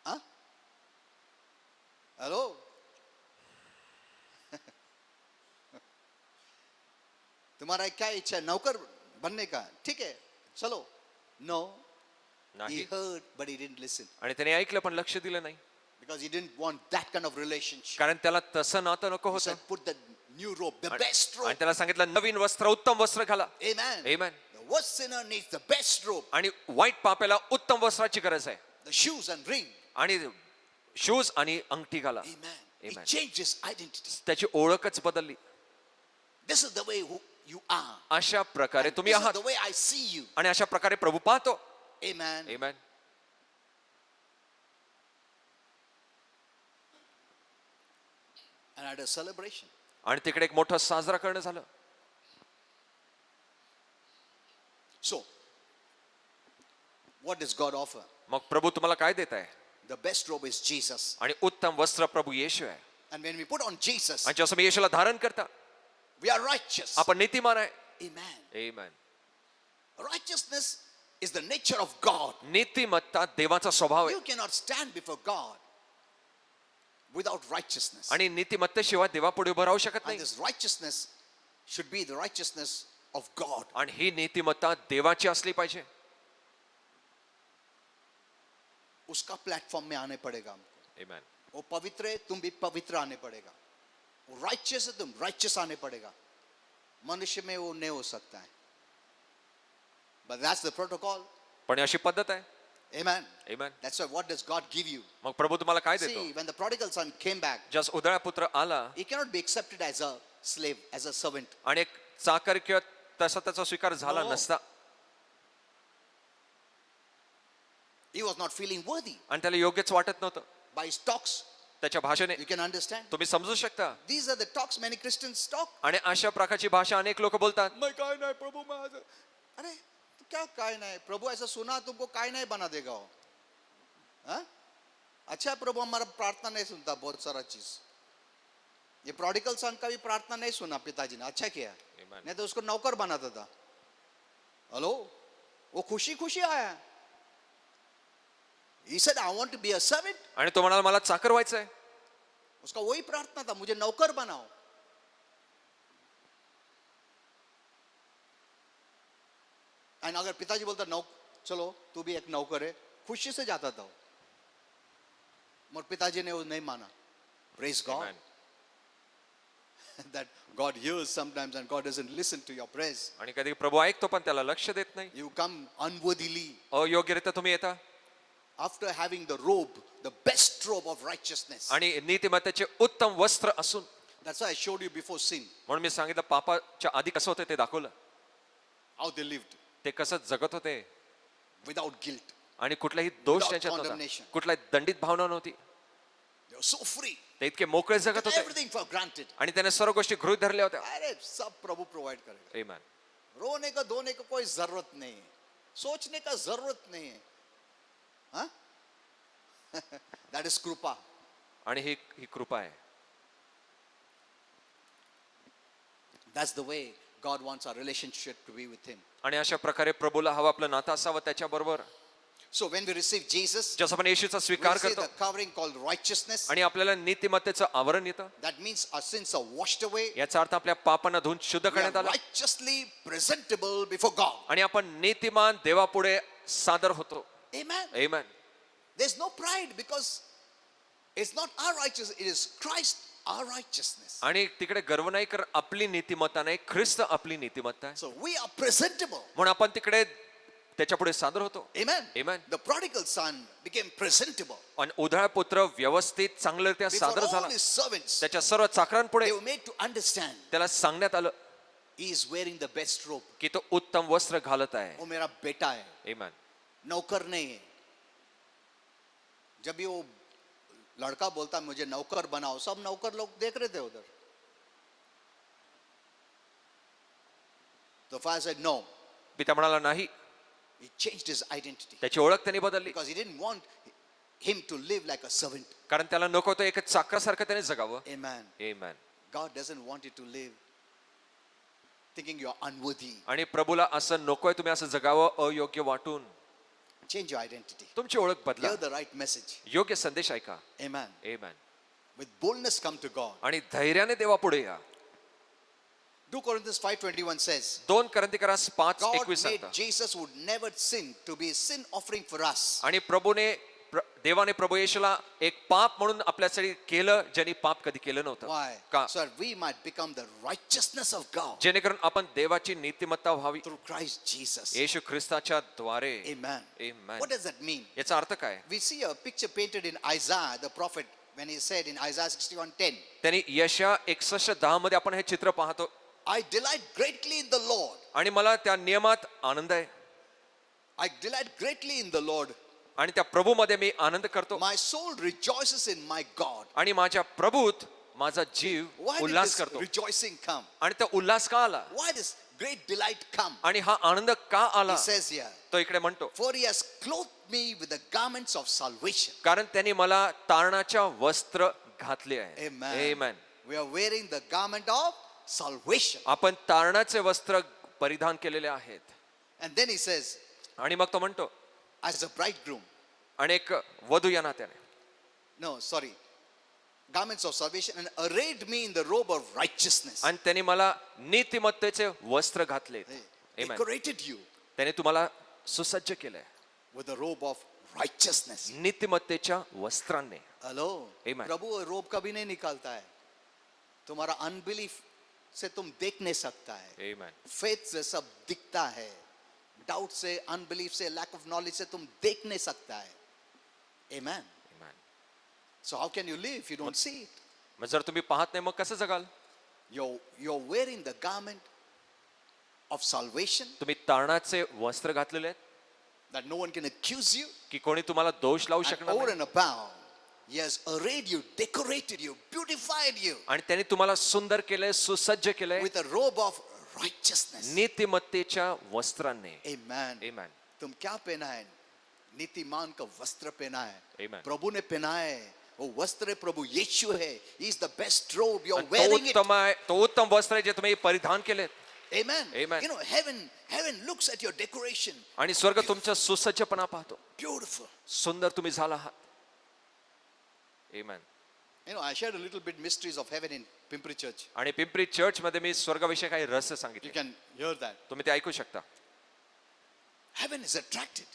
हाँ? हेलो. तुम्हारा क्या इच्छा है नौकर बनने का? ठीक है चलो. No, he नाही. heard but he didn't listen आणि त्याने ऐकलं पण लक्ष दिलं नाही, because he didn't want that kind of relationship. कारण त्याला तसं नातं नको He होतं. said, put the new robe, the best आणि robe. त्याला सांगितलं नवीन वस्त्र, उत्तम वस्त्र घाला. Amen. Amen. The worst sinner needs the best robe, आणि वाईट पापेला उत्तम वस्त्राची गरज आहे. the shoes and ring. आणि शूज आणि अंगठी घाला. Amen. He Amen. changed his identity. त्याची ओळखच बदलली. This is the way who you are. अशा प्रकारे तुम्ही This is आहात the way I see you. आणि अशा प्रकारे प्रभू पाहतो. Amen. Amen. And at a celebration, आणि तिकडे एक मोठं साजरा करणं झालं. so what does God offer? मग प्रभू तुम्हाला काय देत आहे? The best robe is Jesus. आणि उत्तम वस्त्र प्रभू येशू आहे. And when we put on Jesus, आणि जेव्हा तुम्ही येशूला धारण करता, we are righteous. आपण नीतिमान आहे. Amen. Amen. Righteousness is the nature of God. नीतिमत्ता देवाचा स्वभाव आहे. You cannot stand before God without righteousness. आणि नीतिमत्तेशिवाय देवापुढे उभं राहू शकत And नाही. this righteousness should be the righteousness of God. आणि ही नीतिमत्ता देवाची असली पाहिजे. उसका प्लेटफॉर्म में आने पड़ेगा हमको. Amen. वो पवित्र है, तुम भी पवित्र आने पड़ेगा. वो राइचियस है, तुम राइचियस आने पड़ेगा. मनुष्य में वो नहीं हो सकता है. But that's the protocol. पण अशी पद्धत आहे. Amen. Amen. That's why what does God give you? मग प्रभू तुम्हाला काय देतो? See, when the prodigal son came back, जस उधळा पुत्र आला he cannot be accepted as a slave, as a servant. आणि एक चाकर किंवा तसा त्याचा स्वीकार झाला No. नसता He was not feeling worthy. आणि त्याला योग्यच वाटत नव्हतं. By his talks, त्याच्या भाषेने you can understand. तुम्ही समजू शकता. These are the talks many Christians talk. आणि अशा प्रकारची भाषा अनेक लोक बोलतात. मैं काय नहीं प्रभु मैं आज अरे तो क्या काय नहीं प्रभु ऐसा सुना तुमको काय नहीं बना देगा वो. हाँ? अच्छा प्रभु हमारा प्रार्थना नहीं सुनता बहुत सारा चीज. ये प्रोडिगल सन का भी प्रार्थना नहीं सुना पिताजी ने. अच्छा किया. Amen. नहीं तो उसको नौकर बनाता था. हेलो वो खुशी खुशी आया. He said I want to be a servant. आणि तो म्हणाला मला चाकर व्हायचंय. उसका वही प्रार्थना था मुझे नौकर बनाओ. और अगर पिताजी बोलता चलो तू भी एक नौकर है, खुशी से जाता था वो. और पिताजी ने वो नहीं माना. Praise God. Amen. That God hears sometimes and God doesn't listen to your prayers. आणि कधी प्रभू ऐकतो पण त्याला लक्ष देत नाही. You come unworthily अयोग्यरित्या तुम्ही येता after having the robe, the best robe of righteousness. आणि नीतिमत्तेचे उत्तम वस्त्र असून. That's why I showed you before sin म्हणून मी सांगितलं पापाच्या आधी कसं होतं ते दाखवलं. how they lived ते कसं जगत होते without guilt. आणि कुठलाही दोष Without त्यांच्यात नव्हता, condemnation. कुठलाही दंडित भावना नव्हती. They were so free. ते इतके मोकळे जगत Took होते everything for granted. आणि त्याने सर्व गोष्टी गृहीत धरल्या होत्या. अरे सब प्रभु प्रोवाइड करेगा. Amen. रोने का धोने का कोई जरूरत नहीं है. सोचने का जरूरत नहीं है. हाँ? That is कृपा. आणि ही कृपा आहे. That's the way God wants our relationship to be with Him. आणि अशा प्रकारे प्रभूला हवं आपलं नातं असावं त्याच्याबरोबर. So when we receive Jesus, जसं आपण येशूचा we स्वीकार receive करतो the covering called righteousness. आणि आपल्याला नीतिमत्तेचं आवरण येतं, That means our sins are washed away. याचा अर्थ आपल्या पापांना धुवून शुद्ध We are करण्यात आलं righteously presentable before God. आणि आपण नीतिमान देवापुढे सादर होतो. Amen. Amen. There's no pride because it's not our righteousness, it is Christ our righteousness. आणि तिकडे गर्व नाही, कारण आपली नीतिमत्ता नाही, ख्रिस्त आपली नीतिमत्ता आहे. So we are presentable. म्हणून आपण तिकडे त्याच्या पुढे सादर होतो. Amen. Amen. The prodigal son became presentable आणि उधळा पुत्र व्यवस्थित चांगल्यारीत्या before सादर all झाला. his servants. त्याच्या सर्व चाकरांपुढे They were made to understand त्याला सांगण्यात आलं he is wearing the best robe. की तो उत्तम वस्त्र घालत आहे. वो मेरा बेटा है, आमेन. नौकर नहीं है. जब भी वो लड़का बोलता मुझे नौकर बनाओ, सब नौकर लोग देख रहे थे उधर. The father said no. पिता म्हणाला नाही. He changed his identity त्याची ओळख त्यांनी बदलली, because he didn't want him to live like a servant. कारण त्याला नको होतं एक चाकरासारखं त्याने जगावं. Amen. Amen. God doesn't want you to live thinking you are unworthy. आणि प्रभूला असं नकोय तुम्ही असं जगावं अयोग्य वाटून. Change your identity. तुमची ओळख बदला, Hear the right message. योग्य संदेश ऐका. Amen. Amen. With boldness come to God. आणि धैर्याने देवापुढे या. 2 Corinthians 5:21 says, 2 कोरिन्थियकास God 5:21 made सांगतात. Jesus who never sinned to be a sin offering for us. आणि देवाने प्रभू येशूला एक पाप म्हणून आपल्यासाठी केलं, ज्यांनी पाप कधी केलं नव्हतं. Why? का? So that we might become the righteousness of God जेणेकरून आपण देवाची नीतिमत्ता व्हावी through Christ Jesus. येशू ख्रिस्ताच्या द्वारे. Amen. Amen. What does that mean? याचा अर्थ काय? We see a picture painted in Isaiah the prophet when he said in Isaiah 61:10, त्यांनी यशा 61:10 मध्ये आपण हे चित्र पाहतो. I delight greatly in the Lord. आणि मला त्या नियमात आनंद आहे I delight greatly in the Lord. आणि त्या प्रभूमध्ये मी आनंद करतो My soul rejoices in my God. आणि माझ्या प्रभूत माझा जीव Why did उल्हास this करतो. rejoicing come? आणि त्या उल्हास का आला Why does great delight come? आणि हा आनंद का आला, He says here, तो इकडे म्हणतो, for he has clothed me with the garments of salvation. कारण त्यांनी मला तारणाच्या वस्त्र घातले आहे. Amen. Amen. We are wearing the garment of salvation. आपण तारणाचे वस्त्र परिधान केलेले आहेत. And then he says, आणि मग तो म्हणतो, as a bridegroom, अनेक वधू या नात्याने, no, sorry, garments of salvation, and arrayed me in the robe of righteousness. आणि त्यांनी मला नीतिमत्तेचे वस्त्र घातले. They decorated you त्याने तुम्हाला सुसज्ज केलंय with the robe of righteousness. नीतिमत्तेच्या वस्त्रांनी. Hello. Amen. प्रभु वो robe कभी नहीं निकालता है. तुम्हारा अनबिलीफ से तुम देख नहीं सकता है. Amen. फेथ से सब दिखता है. डाउट से, अनबिलीफ से, लैक ऑफ नॉलेज से तुम देख नहीं सकता है. Amen. Amen. So how can you live if you don't see it? मग जर तुम्ही पाहत नाही मग कसं जगाल? You're wearing the garment of salvation तुम्ही तारणाचे वस्त्र घातलेले आहेत that no one can accuse you. की कोणी तुम्हाला दोष लावू And शकणार over नाही. and above, he has arrayed you, decorated you, beautified you आणि त्यांनी तुम्हाला सुंदर केलंय, सुसज्ज केलंय with a robe of righteousness. नीतिमत्तेच्या वस्त्रांनी. Amen. Amen. तुम क्या पहना है? नीतिमान का वस्त्र पहना है. Amen. प्रभु ने पहना है. वो वस्त्र प्रभु यीशु है. He is the best robe. You're आणि wearing it. तो उत्तम आहे, तो उत्तम वस्त्र आहे जे तुम्ही परिधान केलेत. Amen. Amen. You know, heaven looks at your decoration. आणि स्वर्ग तुमच्या सुसज्जपणा पाहतो. Beautiful. सुंदर तुम्ही झाला आहात. Amen. You know, I shared a little bit mysteries of heaven in Pimpri Church. आणि पिंपरी चर्च मध्ये मी स्वर्गाविषयी काही रहस्य You सांगितले, can hear that. तुम्ही ते ऐकू शकता. Heaven is attracted.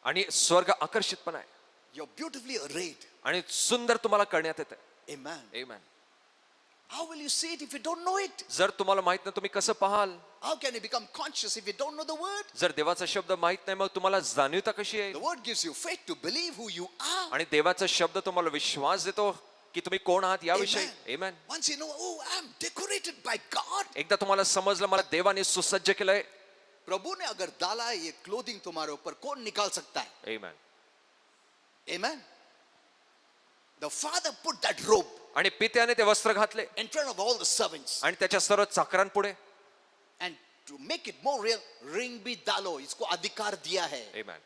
आणि स्वर्ग आकर्षित पण आहे You're beautifully arrayed. आणि सुंदर तुम्हाला करण्यात येते. Amen. Amen. How will you see it if you don't know it? जर तुम्हाला माहित नाही तुम्ही कसं पाहाल? How can you become conscious if you don't know the word? जर देवाचा शब्द माहित नाही मग तुम्हाला जाणीवता कशी The येईल? word gives you faith to believe who you are. आणि देवाचा शब्द तुम्हाला विश्वास देतो की तुम्ही कोण आहात याविषयी. Amen. Amen. Once you know, oh, I'm decorated by God. एकदा तुम्हाला समजलं मला देवाने सुसज्ज केलंय. प्रभु ने अगर डाला है ये क्लोथिंग तुम्हारे ऊपर, कौन निकाल सकता है? Amen. Amen. The Father put that robe आणि पित्याने ते वस्त्र घातले in front of all the servants. आणि त्याच्या सर्व चाकरांपुढे. And to make it more real, ring bhi dalo. इसको अधिकार दिया है. Amen.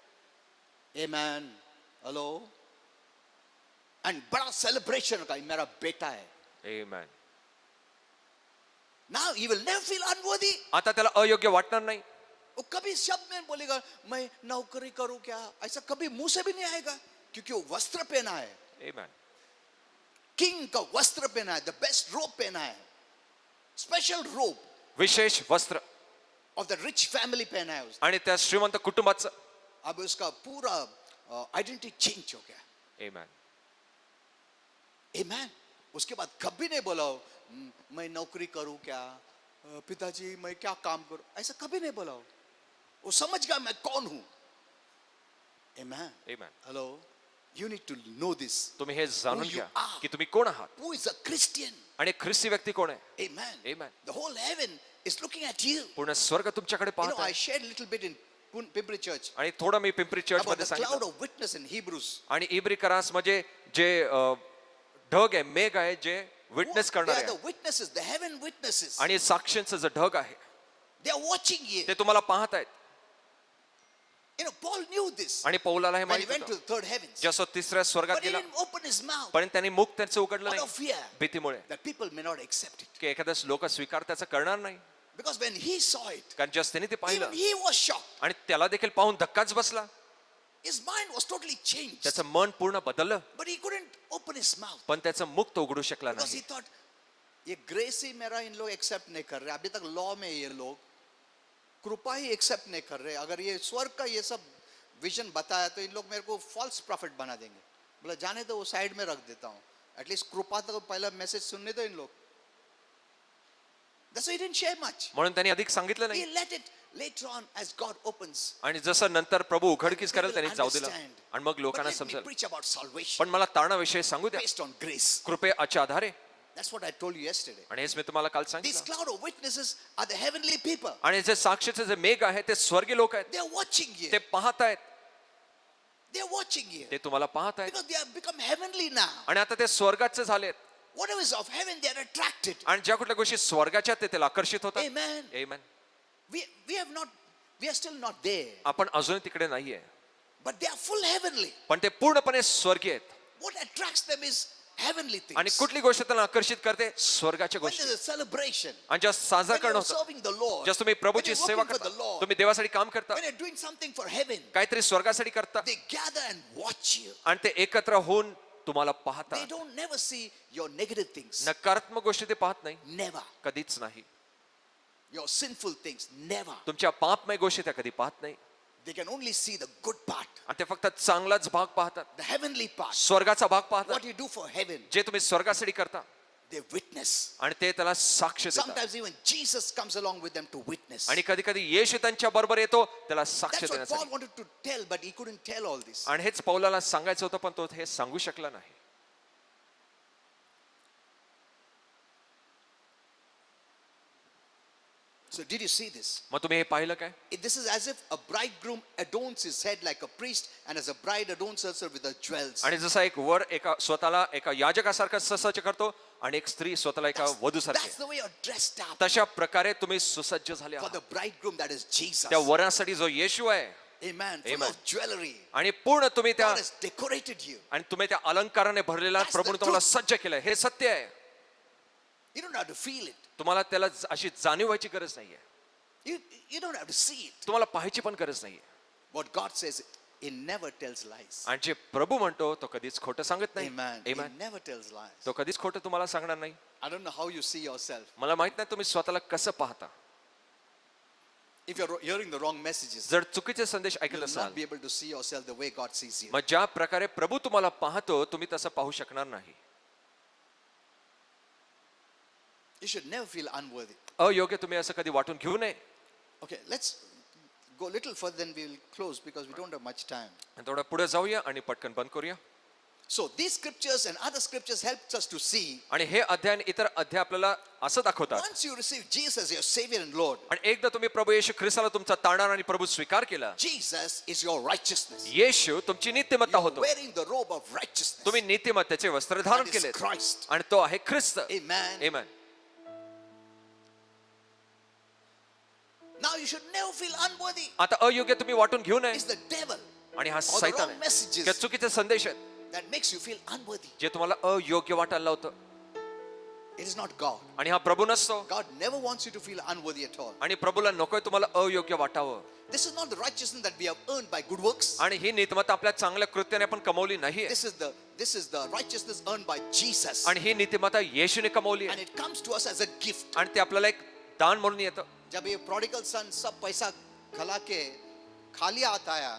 Amen. Hello. And बड़ा celebration का, मेरा बेटा है. Amen. Now he will never feel unworthy. आता त्याला अयोग्य वाटणार नाही. वो कभी शब्द में बोलेगा मैं नौकरी करूं क्या, ऐसा कभी मुंह से भी नहीं आएगा, क्योंकि वो वस्त्र पहना है, Amen. किंग का वस्त्र पहना है, द बेस्ट रोब पहना है, स्पेशल रोब विशेष वस्त्र ऑफ द रिच फैमिली पहना है उसने. आणि त्या श्रीमंत कुटुंबाचं. अब उसका पूरा आइडेंटिटी चेंज हो गया. Amen. आमेन. उसके बाद कभी नहीं बोला हो, मैं नौकरी करूं क्या, पिताजी मैं क्या काम करूं, ऐसा कभी नहीं बोला हो. वो समझ गया मैं कौन हूं. Amen. Amen. Hello, you need to know this. तुम्ही हे जाणून Who you घ्या are. की तुम्ही कोण आहात Who is a Christian? आणि ख्रिस्ती व्यक्ती कोण आहे. Amen. Amen. The whole heaven is looking at you. पूर्ण स्वर्ग तुमच्याकडे You know, पाहत I आहे. shared a little bit in Pimpri Church आणि थोडं मी पिंपरी चर्च about मध्ये the cloud सांगितलं. of witness in Hebrews. आणि इब्री करास म्हणजे जे ढग आहे, मेघ आहे, जे विटनेस They करणार are the आहे. witnesses, the heaven witnesses. आणि साक्षींचं जे ढग आहे They are watching you. ते तुम्हाला पाहत आहेत. You know, Paul knew this आणि पौलाला हे when he माहित went to होतं. the third heavens. जसं तिसऱ्या स्वर्गात But he गेला didn't open his mouth पण त्यांनी मुख त्यांचं उघडलं out नाही of fear भीतीमुळे that people may not accept it. की एखाद्याच लोक स्वीकार त्याचं करणार नाही. Because when he saw it, कारण जस्ट त्यांनी ते even पाहिलं he was shocked. आणि त्याला देखील पाहून धक्काच बसला. His mind was totally changed. त्याचं मन पूर्ण बदललं But he couldn't open his mouth पण त्याचं मुख तो उघडू शकला because he नाही. thought, ये ग्रेस ही मेरा इन लोग एक्सेप्ट नहीं कर रहे, अभी तक लॉ में ये लोग कृपा ही एक्सेप्ट नहीं कर रहे, अगर ये स्वर्ग का ये सब विजन बताया तो इन लोग मेरे को फॉल्स प्रॉफिट बना देंगे. बोला जाने तो वो साइड में रख देता हूँ, एटलीस्ट कृपा तो पहला मैसेज सुनने दो इन लोग. That's why he didn't share much. म्हणून त्यांनी अधिक सांगितलं He नाही. let it later on as God opens. आणि जसं नंतर प्रभू उघडकीस करेल People त्यांनी जाऊ दिलं understand. आणि मग But लोकांना let me समजेल. preach about salvation पण मला तारणाविषयी सांगू द्या based on grace. कृपेच्या आधारे. That's what I told you yesterday. आणि हेच मी तुम्हाला काल These सांगितलं. cloud of witnesses are the heavenly people. आणि जे साक्षीचे जे मेघ आहे ते स्वर्गीय लोक आहेत. They are watching you. ते पाहत आहेत. They are watching you. ते तुम्हाला पाहत आहेत Because they have become heavenly now. आणि आता ते स्वर्गाचे झालेत. Whatever is of heaven, they are attracted. आणि ज्या कुठल्या गोष्टी स्वर्गाच्या ते त्याला आकर्षित होतात. Amen. Amen. We are still not there. आपण अजून तिकडे नाहीये But they are full heavenly. पण ते पूर्णपणे स्वर्गीय आहेत. What attracts them is heavenly आणि things. कुठली गोष्ट त्यांना आकर्षित करते स्वर्गाच्या When गोष्टी. there's a celebration, आणि ज्या साजरा when करणं you're होतं, serving the Lord, जसं तुम्ही when प्रभूची you're सेवा working for करता, the Lord, तुम्ही देवासाठी काम करता, when you're doing something for heaven, काहीतरी स्वर्गासाठी करता they gather and watch you. आणि ते एकत्र होऊन तुम्हाला They पाहतात. don't never see your negative things. नकारात्मक गोष्टी ते पाहत नाही, Never. कधीच नाही. Your sinful things. Never. तुमच्या पापमय गोष्टी त्या कधी पाहत नाही They can only see the good part, आणि ते फक्त चांगलाच भाग पाहतात, the heavenly part. स्वर्गाचा भाग What पाहतात, you do for heaven, जे तुम्ही स्वर्गासाठी करता they witness. आणि ते त्याला साक्ष देतात. Sometimes even Jesus comes along with them to witness. आणि कधी कधी येशू त्यांच्या बरोबर येतो त्याला साक्ष That's what Paul देण्यासाठी. wanted to tell, but he couldn't tell all this. आणि हेच पौलाला सांगायचं होतं पण तो हे सांगू शकला नाही. So did you see this? मग तुम्ही हे पाहिलं काय? This is as if a bridegroom adorns his head like a priest, and as a bride adorns herself with her jewels. आणि जसा एक वर एका स्वतःला एका याजकासारखा ससज्ज करतो आणि एक स्त्री स्वतःला एका That's वधूसारखी, the way you're dressed up तशा प्रकारे तुम्ही सुसज्ज झाले for आहात. the bridegroom that is Jesus. त्या वरासाठी जो येशू आहे Amen. Full Amen. of jewelry. आणि पूर्ण तुम्ही त्या God has decorated you. आणि तुम्ही त्या अलंकाराने भरलेला That's the प्रभूने तुम्हाला truth. सज्ज केलंय. हे सत्य आहे. You don't have to feel it. तुम्हाला त्याला अशी जाणीव व्हायची गरज नाहीये. You don't have to see it. तुम्हाला पाहायची पण गरज नाहीये. What God says, He never tells lies. आणि जे प्रभू म्हणतो तो कधीच खोटं सांगत नाही. Amen. He Amen. never tells lies. तो कधीच खोटं तुम्हाला सांगणार नाही. I don't know how you see yourself. मला माहित नाही तुम्ही स्वतःला कसं पाहता. If you're hearing the wrong messages, जर चुकीचे संदेश ऐकत you will असाल not be able to see yourself the way God sees you. मग ज्या प्रकारे प्रभू तुम्हाला पाहतो तुम्ही तसं पाहू शकणार नाही. You should never feel unworthy. अयोग्य तुम्ही असं कधी वाटून घेऊ नये. Okay, let's go a little further, then we'll close because we don't have much time. आणि थोडं पुढे जाऊया आणि पटकन बंद करूया. So these scriptures and other scriptures helps us to see, आणि हे अध्ययन इतर अध्याय आपल्याला असं दाखवतात. once you receive Jesus as your Savior and Lord, आणि एकदा तुम्ही प्रभू येशू ख्रिस्ताला तुमचा तारणार आणि प्रभू स्वीकार केला, Jesus is your righteousness. येशू तुमची नीतिमत्ता You're होतो. wearing the robe of righteousness. तुम्ही नीतिमत्तेचे वस्त्र धारण That is केले Christ. आणि तो आहे ख्रिस्त. Amen. Amen. Now you should never feel unworthy. आता अयोग्य तुम्ही वाटून घेऊ नये. It's the devil आणि हा or the सैतान wrong आहे messages किंवा चुकीचे संदेश आहेत that makes you feel unworthy. जे तुम्हाला अयोग्य वाटायला लावतं. It is not God. आणि हा प्रभू नसतो. God never wants you to feel unworthy at all. आणि प्रभूला नकोय तुम्हाला अयोग्य वाटावं. This is not the righteousness that we have earned by good works. आणि ही नीतिमत्ता आपल्या चांगल्या कृत्याने आपण कमवली नाहीये. This is the righteousness earned by Jesus. आणि ही नीतिमत्ता येशूने कमवली And आहे. it comes to us as a gift. आणि ते आपल्याला एक दान म्हणून येतं. जब ये prodigal son सब पैसा खला के खाली आता आया,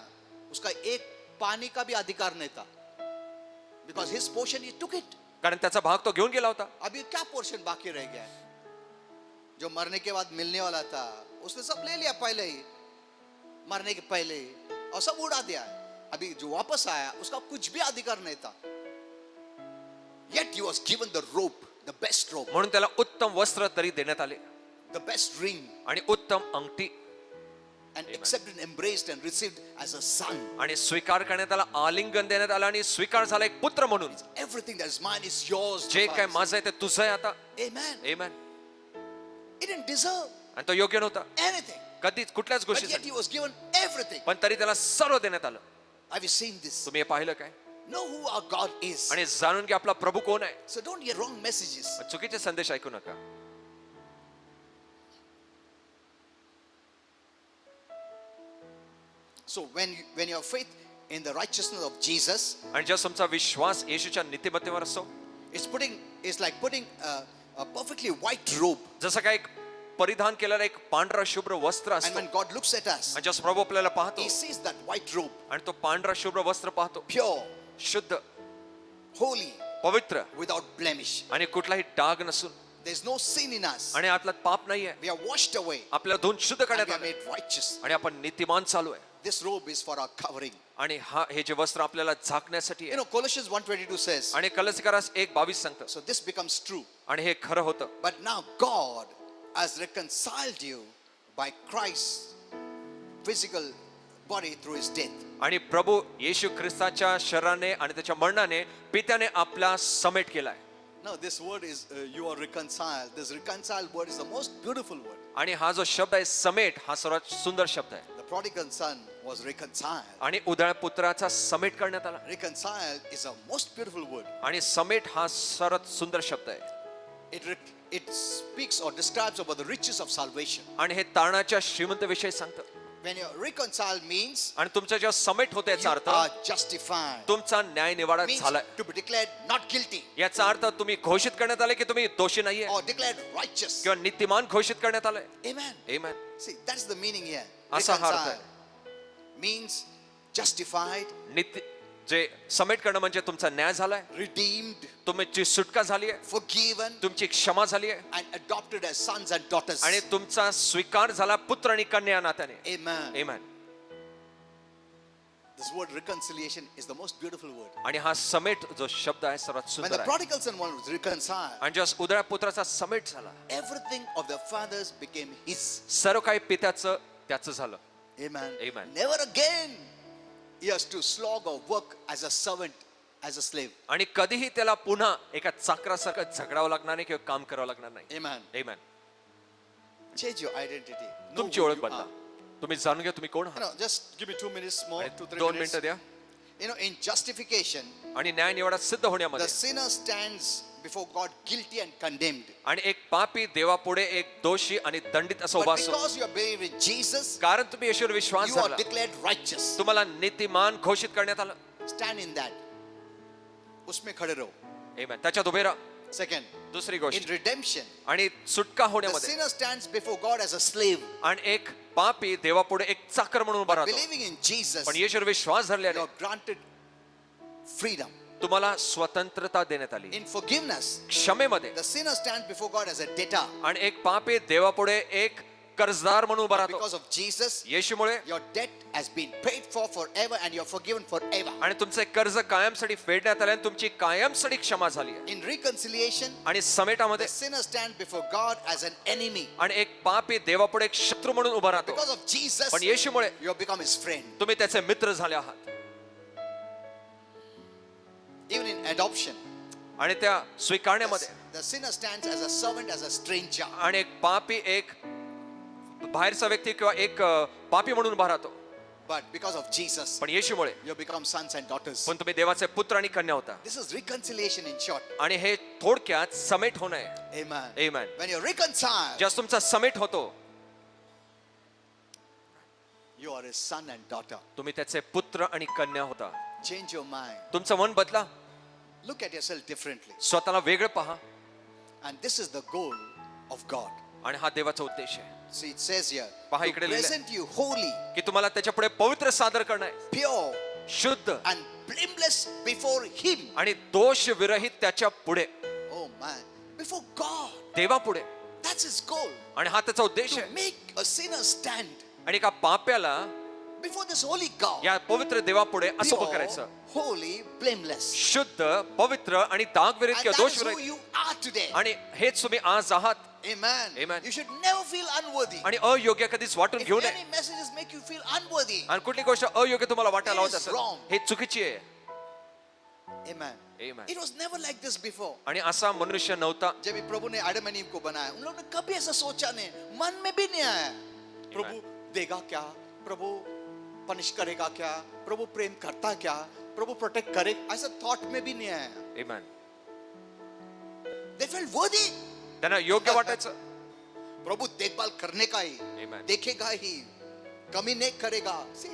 उसका एक पानी का भी अधिकार नहीं था. Because his portion he took it. कारण त्याचा भाग तो घेऊन गेला होता. अभी क्या पोर्शन बाकी रह गया है जो मरने के बाद मिलने वाला था, उसने सब ले लिया पहले ही, मरने के पहले ही, और सब उड़ा दिया. अभी जो वापस आया उसका कुछ भी अधिकार नहीं था. Yet he was given the robe, the best robe, म्हणून त्याला उत्तम वस्त्र तरी देण्यात आले the best ring, आणि उत्तम अंगठी and accepted, embraced and received as a son. आणि स्वीकार करण्यात आला, आलिंगन देण्यात आला आणि स्वीकार झाला एक पुत्र म्हणून. Everything that is mine is yours. जे काय माझं आहे ते तुझं आहे आता. Amen. Amen. He didn't deserve आणि तो योग्य नव्हता anything, कधीच कुठल्याच but yet गोष्टीसाठी. he was given everything. पण तरी त्याला सर्व देण्यात आलं. Have you seen this? तुम्ही हे पाहिलं काय? Know who our God is. आणि जाणून की आपला प्रभू कोण आहे. So don't hear wrong messages. चुकीचे संदेश ऐकू नका. So when your faith in the righteousness of Jesus, आणि जेव्हा तुमचा विश्वास येशूच्या नीतिमत्तेवर असतो, it's like putting a perfectly white robe. जसं काय एक परिधान केलेलं एक पांढरा शुभ्र वस्त्र And असतं. when God looks at us, आणि जेव्हा प्रभू आपल्याला पाहतो He sees that white robe, आणि तो पांढरा शुभ्र वस्त्र पाहतो, pure, शुद्ध, holy, पवित्र without blemish. आणि कुठलाही डाग नसून, There's no sin in us. आणि आतल्यात पाप नाहीये. We are washed away आपल्याला धुवून शुद्ध and करण्यात we are आले made righteous. आणि आपण नीतिमान चालू आहे. This robe is for our covering. आणि हे जे वस्त्र आपल्याला झाकण्यासाठी You आहे. know, Colossians 1:22 says, आणि कलसीकारास 1:22 सांगतं. so this becomes true. आणि हे खरं होतं. But now God has reconciled you by Christ's physical body through his death. आणि प्रभू येशू ख्रिस्ताच्या शरीराने आणि त्याच्या मरणाने पित्याने आपला समेट केलाय. Now this word is you are reconciled. This reconciled word is the most beautiful word. आणि हा जो शब्द आहे समेट, हा सर्वात सुंदर शब्द आहे. The prodigal son was reconciled. आणि उधळ पुत्राचा समेट करण्यात आला. Reconciled is a most beautiful word. आणि समेट हा सर्वात सुंदर शब्द आहे. It speaks or describes about the riches of salvation. आणि हे तारणाच्या श्रीमंत विषयी सांगतं. When you're reconciled means आणि तुमच्या जेव्हा समेट होते you याचा अर्थ are justified. तुमचा न्याय निवाडा Means झालाय. to be declared not guilty याचा अर्थ तुम्ही घोषित करण्यात आले की तुम्ही दोषी नाहीये or declared righteous. किंवा नीतिमान घोषित करण्यात आलंय. Amen. Amen. See, that's the meaning here. असा हा अर्थ आहे. Reconciled means justified, जे समेट करणं म्हणजे तुमचा न्याय झालाय, redeemed, तुमची सुटका झाली आहे, forgiven, तुमची क्षमा झाली आहे and adopted as sons and daughters. आणि तुमचा स्वीकार झाला पुत्र आणि कन्या नात्याने. Amen. Amen. This word reconciliation is the most beautiful word. आणि हा समेट जो शब्द आहे सर्वात When सुंदर the आहे. prodigal son was reconciled, आणि जेव्हा उदळ्या पुत्राचा समेट झाला, everything of the fathers became his. सर्व काही पित्याचं त्याचं झालं. Amen. Amen. Never again he has to slog or work as a servant, as a slave. आणि कधीही त्याला पुन्हा एका चाकरासारखं झगडावं लागणार नाही किंवा काम करावं लागणार नाही. Amen. Amen. Change your identity. Know तुमची who ओळख you बदला. are. तुम्ही जाणून घ्या तुम्ही कोण You आहात. know, just give me 2 minutes more, आणि 2-3 2 minutes. मिनिटं द्या. You know, in justification, आणि न्याय निवाडा सिद्ध होण्यामध्ये the sinner stands before God guilty and condemned. आणि एक पापी देवापुढे एक दोषी आणि दंडित असा उभा But असतो. because you are believing in Jesus, कारण तुम्ही येशूवर विश्वास you are धरला, declared righteous. तुम्हाला नीतिमान घोषित करण्यात आलं. Stand in that. उसमें खड़े रहो. आमेन. त्याच्यात उभे राहा. Second, दुसरी in गोष्ट, redemption, आणि सुटका the होण्यामध्ये sinner stands before God as a slave. आणि एक पापी देवापुढे एक चाकर म्हणून उभा राहतो. Believing in Jesus, पण येशूवर विश्वास you धरल्याने are granted freedom. तुम्हाला स्वतंत्रता देण्यात आली. In forgiveness, क्षमेमध्ये the sinner stands before God as a debtor. आणि एक पापी देवापुढे एक कर्जदार म्हणून उभा राहतो. Because of Jesus, येशूमुळे your debt has been paid for forever and you're forgiven forever. आणि तुमचे कर्ज कायमसाठी फेडण्यात आले आणि तुमची कायमसाठी क्षमा झाली आहे. In reconciliation, आणि समेटामध्ये the sinner stands before God as an enemy. आणि एक पापी देवापुढे एक शत्रू म्हणून उभा राहतो. Because of Jesus, पण येशूमुळे you have become his friend. तुम्ही त्याचे मित्र झाले आहात. Even in adoption, आणि त्या स्वीकारण्यामध्ये the sinner stands as a servant, as a stranger. आणि एक पापी एक बाहेरचा व्यक्ती किंवा एक पापी म्हणून उभा राहतो. But because of Jesus, पण येशूमुळे you become sons and daughters. पण तुम्ही देवाचे पुत्र आणि कन्या होता. This is reconciliation in short. आणि हे थोडक्यात समेट होणं आहे. Amen. Amen. When you're reconciled, ज्यास तुमचा समेट होतो, you are his son and daughter. तुम्ही त्याचे पुत्र आणि कन्या होता. Change your mind. तुमचं मन बदला, Look at yourself differently. स्वतःला वेगळं पहा. And this is the goal of God. आणि हा देवाचा उद्देश आहे See, it says here, पहा to इकडे लिहिलंय. present you holy, की तुम्हाला त्याच्या पुढे पवित्र सादर करणं आहे, pure, शुद्ध and blameless before him. आणि दोष विरहित त्याच्या पुढे, Oh man, before God. देवा पुढे. That's his goal. आणि हा त्याचा उद्देश To आहे. make a sinner stand आणि एका पाप्याला before this holy God. या पवित्र देवा पुढे असं उभं Pure, करायचं, holy, blameless. शुद्ध, पवित्र आणि दाग विरहित And किंवा that दोष is who विरहित. you are today. आणि हेच तुम्ही आज आहात. Amen. Amen. You should never feel unworthy. आणि अयोग्य कधीच वाटून If घेऊ any नये. messages make you feel unworthy, आणि कुठली गोष्ट अयोग्य तुम्हाला वाटायला It होत is असेल, wrong. हे चुकीची आहे. amen. Amen. It was never like this before. आणि असा मनुष्य नव्हता. जब भी प्रभु ने आदम और ईव को बनाया, उन लोगों ने कभी ऐसा सोचा नहीं, मन में भी नहीं आया प्रभु देगा क्या, प्रभु पनिश करेगा क्या, प्रभु प्रेम करता क्या, प्रभु प्रोटेक्ट करेगा, ऐसा थॉट में भी नहीं आया. Amen. They felt worthy. त्यांना योग्य वाटायचं. प्रभु देखभाल करने का ही, Amen. देखेगा ही, कमी नहीं करेगा. See,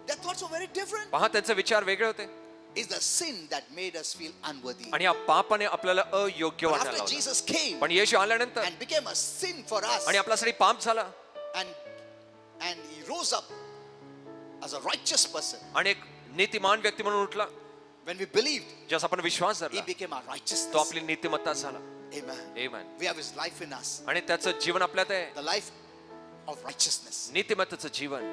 their thoughts were very different. पहा त्यांचे विचार वेगळे होते. It's the sin that made us feel unworthy. आणि या पापाने आपल्याला अयोग्य But वाटायला after लावलं. Jesus came पण येशू आल्यानंतर and became a sin for us, आणि आपल्यासाठी पाप झाला and he rose up as a righteous person. आणि एक नीतिमान व्यक्ती म्हणून उठला. When we believed, ज्यास आपण विश्वास he धरला, became our righteousness. तो आपली नीतिमत्ता झाला. Amen. Amen. We have his life in us, आणि त्याचं जीवन आपल्यात आहे, the life of righteousness, नीतिमत्तेचं Jeevan,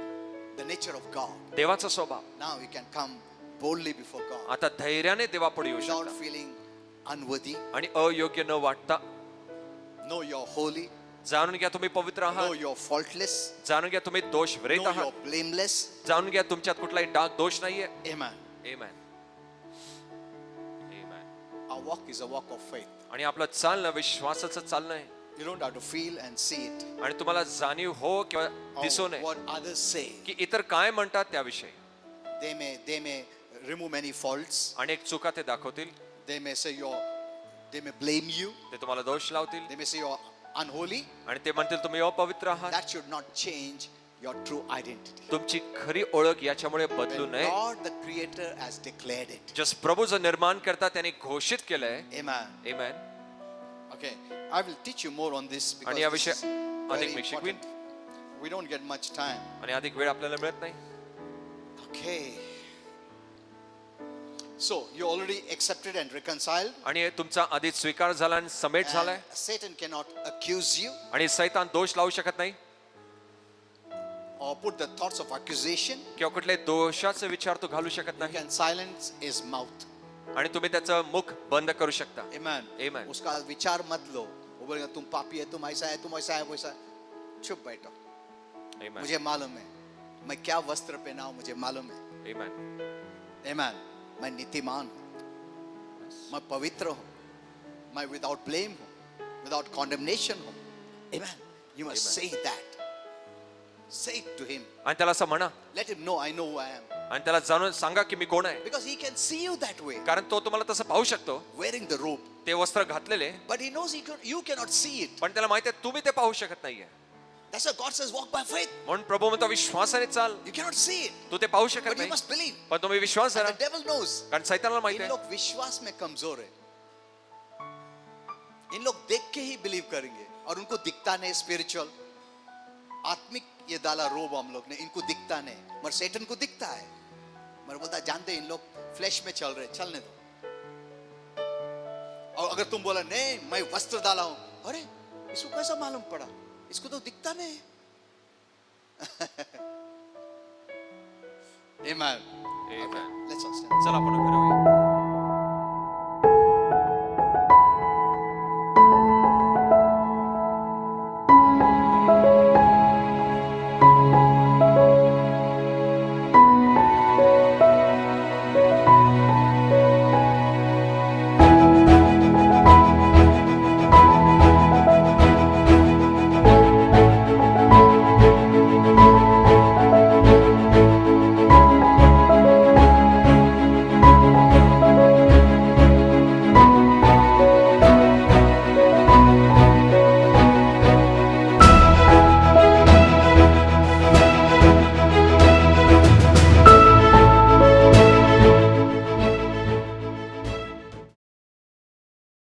the nature of God. देवाचा स्वभाव. Now we can come boldly before God आता धैर्याने देवापुढे येऊ without शकता feeling unworthy. आणि अयोग्य न वाटता. Know you're holy, जाणून घ्या तुम्ही पवित्र know आहात, you're faultless, जाणून घ्या तुम्ही दोष विरहित know आहात, you're blameless. जाणून घ्या तुमच्यात कुठलाही डाग दोष नाहीये. Amen. Amen. Amen. Our walk is a walk of faith. आणि आपलं चालणं विश्वासाचं चालणं आहे. You don't have to feel and see it, आणि तुम्हाला जाणीव हो किंवा दिसू or नये what others say. की इतर काय म्हणतात त्याविषयी. They may remove many faults. अनेक चुका ते दाखवतील, They may say they may blame you. ते तुम्हाला दोष लावतील They may say you're unholy. आणि ते म्हणतील तुम्ही अपवित्र आहात. That should not change your true identity. तुमची खरी ओळख याच्यामुळे बदलू When नये. God the Creator has declared it. जस प्रभू जो निर्माण करता त्याने घोषित केलंय. Amen. Amen. Okay, I will teach you more on this because आणि या this विषय is very अधिक मी शिकवीन. important. We don't get much time. आणि अधिक वेळ आपल्याला मिळत नाही. Okay. So you already accepted and reconciled. आणि तुमचा आधीच स्वीकार झाला आणि समेट झालाय. And Satan cannot accuse you आणि सैतान दोष लावू शकत नाही or put the thoughts of accusation. किंवा कुठले दोषाचे विचार तो घालू शकत You नाही. can silence his mouth. आणि तुम्ही त्याचं मुख बंद करू शकता. Amen. Amen. उसका विचार मत लो. वो बोलेगा तुम पापी है, तुम ऐसा है, तुम ऐसा है, वैसा है. चुप बैठो. Amen. मुझे मालूम है मैं क्या वस्त्र पहना हूं, मुझे मालूम है. Amen. Amen. मैं नीतिमान हूं, मैं पवित्र हूं, मैं विदाउट ब्लेम हूं, विदाउट कॉन्डेमनेशन हूं. Amen. You must say that. Say it to him. आणि त्याला असं म्हणा Let him know I know who I am. आणि त्याला जाणून सांगा की मी कोण आहे. Because he can see you that way, कारण तो तुम्हाला तसं पाहू शकतो, wearing the robe. ते वस्त्र घातलेले, But he knows you cannot see it. पण त्याला माहिती आहे तुम्ही ते पाहू शकत नाहीये. That's why God says walk by faith. म्हणून प्रभू म्हणतो विश्वासाने चाल. You cannot see it, तू ते पाहू शकत but you नाही, must believe. पण तुम्ही विश्वास And धरा. the devil knows. कारण सैतानाला माहिती इन आहे लोग विश्वास में कमजोर है. इन लोग देख के ही बिलीव करेंगे और उनको दिखता नहीं. स्पिरिचुअल आत्मिक ये डाला रोब हम लोग ने, इनको दिखता नहीं, मगर सैटन को दिखता है. मगर बोलता जानते इन लोग फ्लैश में चल रहे, चलने दो. और अगर तुम बोला नहीं मैं वस्त्र डाला हूं, अरे इसको कैसा मालूम पड़ा, इसको तो दिखता नहीं. Amen. Amen. Let's all stand. चला आपण उभे राहूया.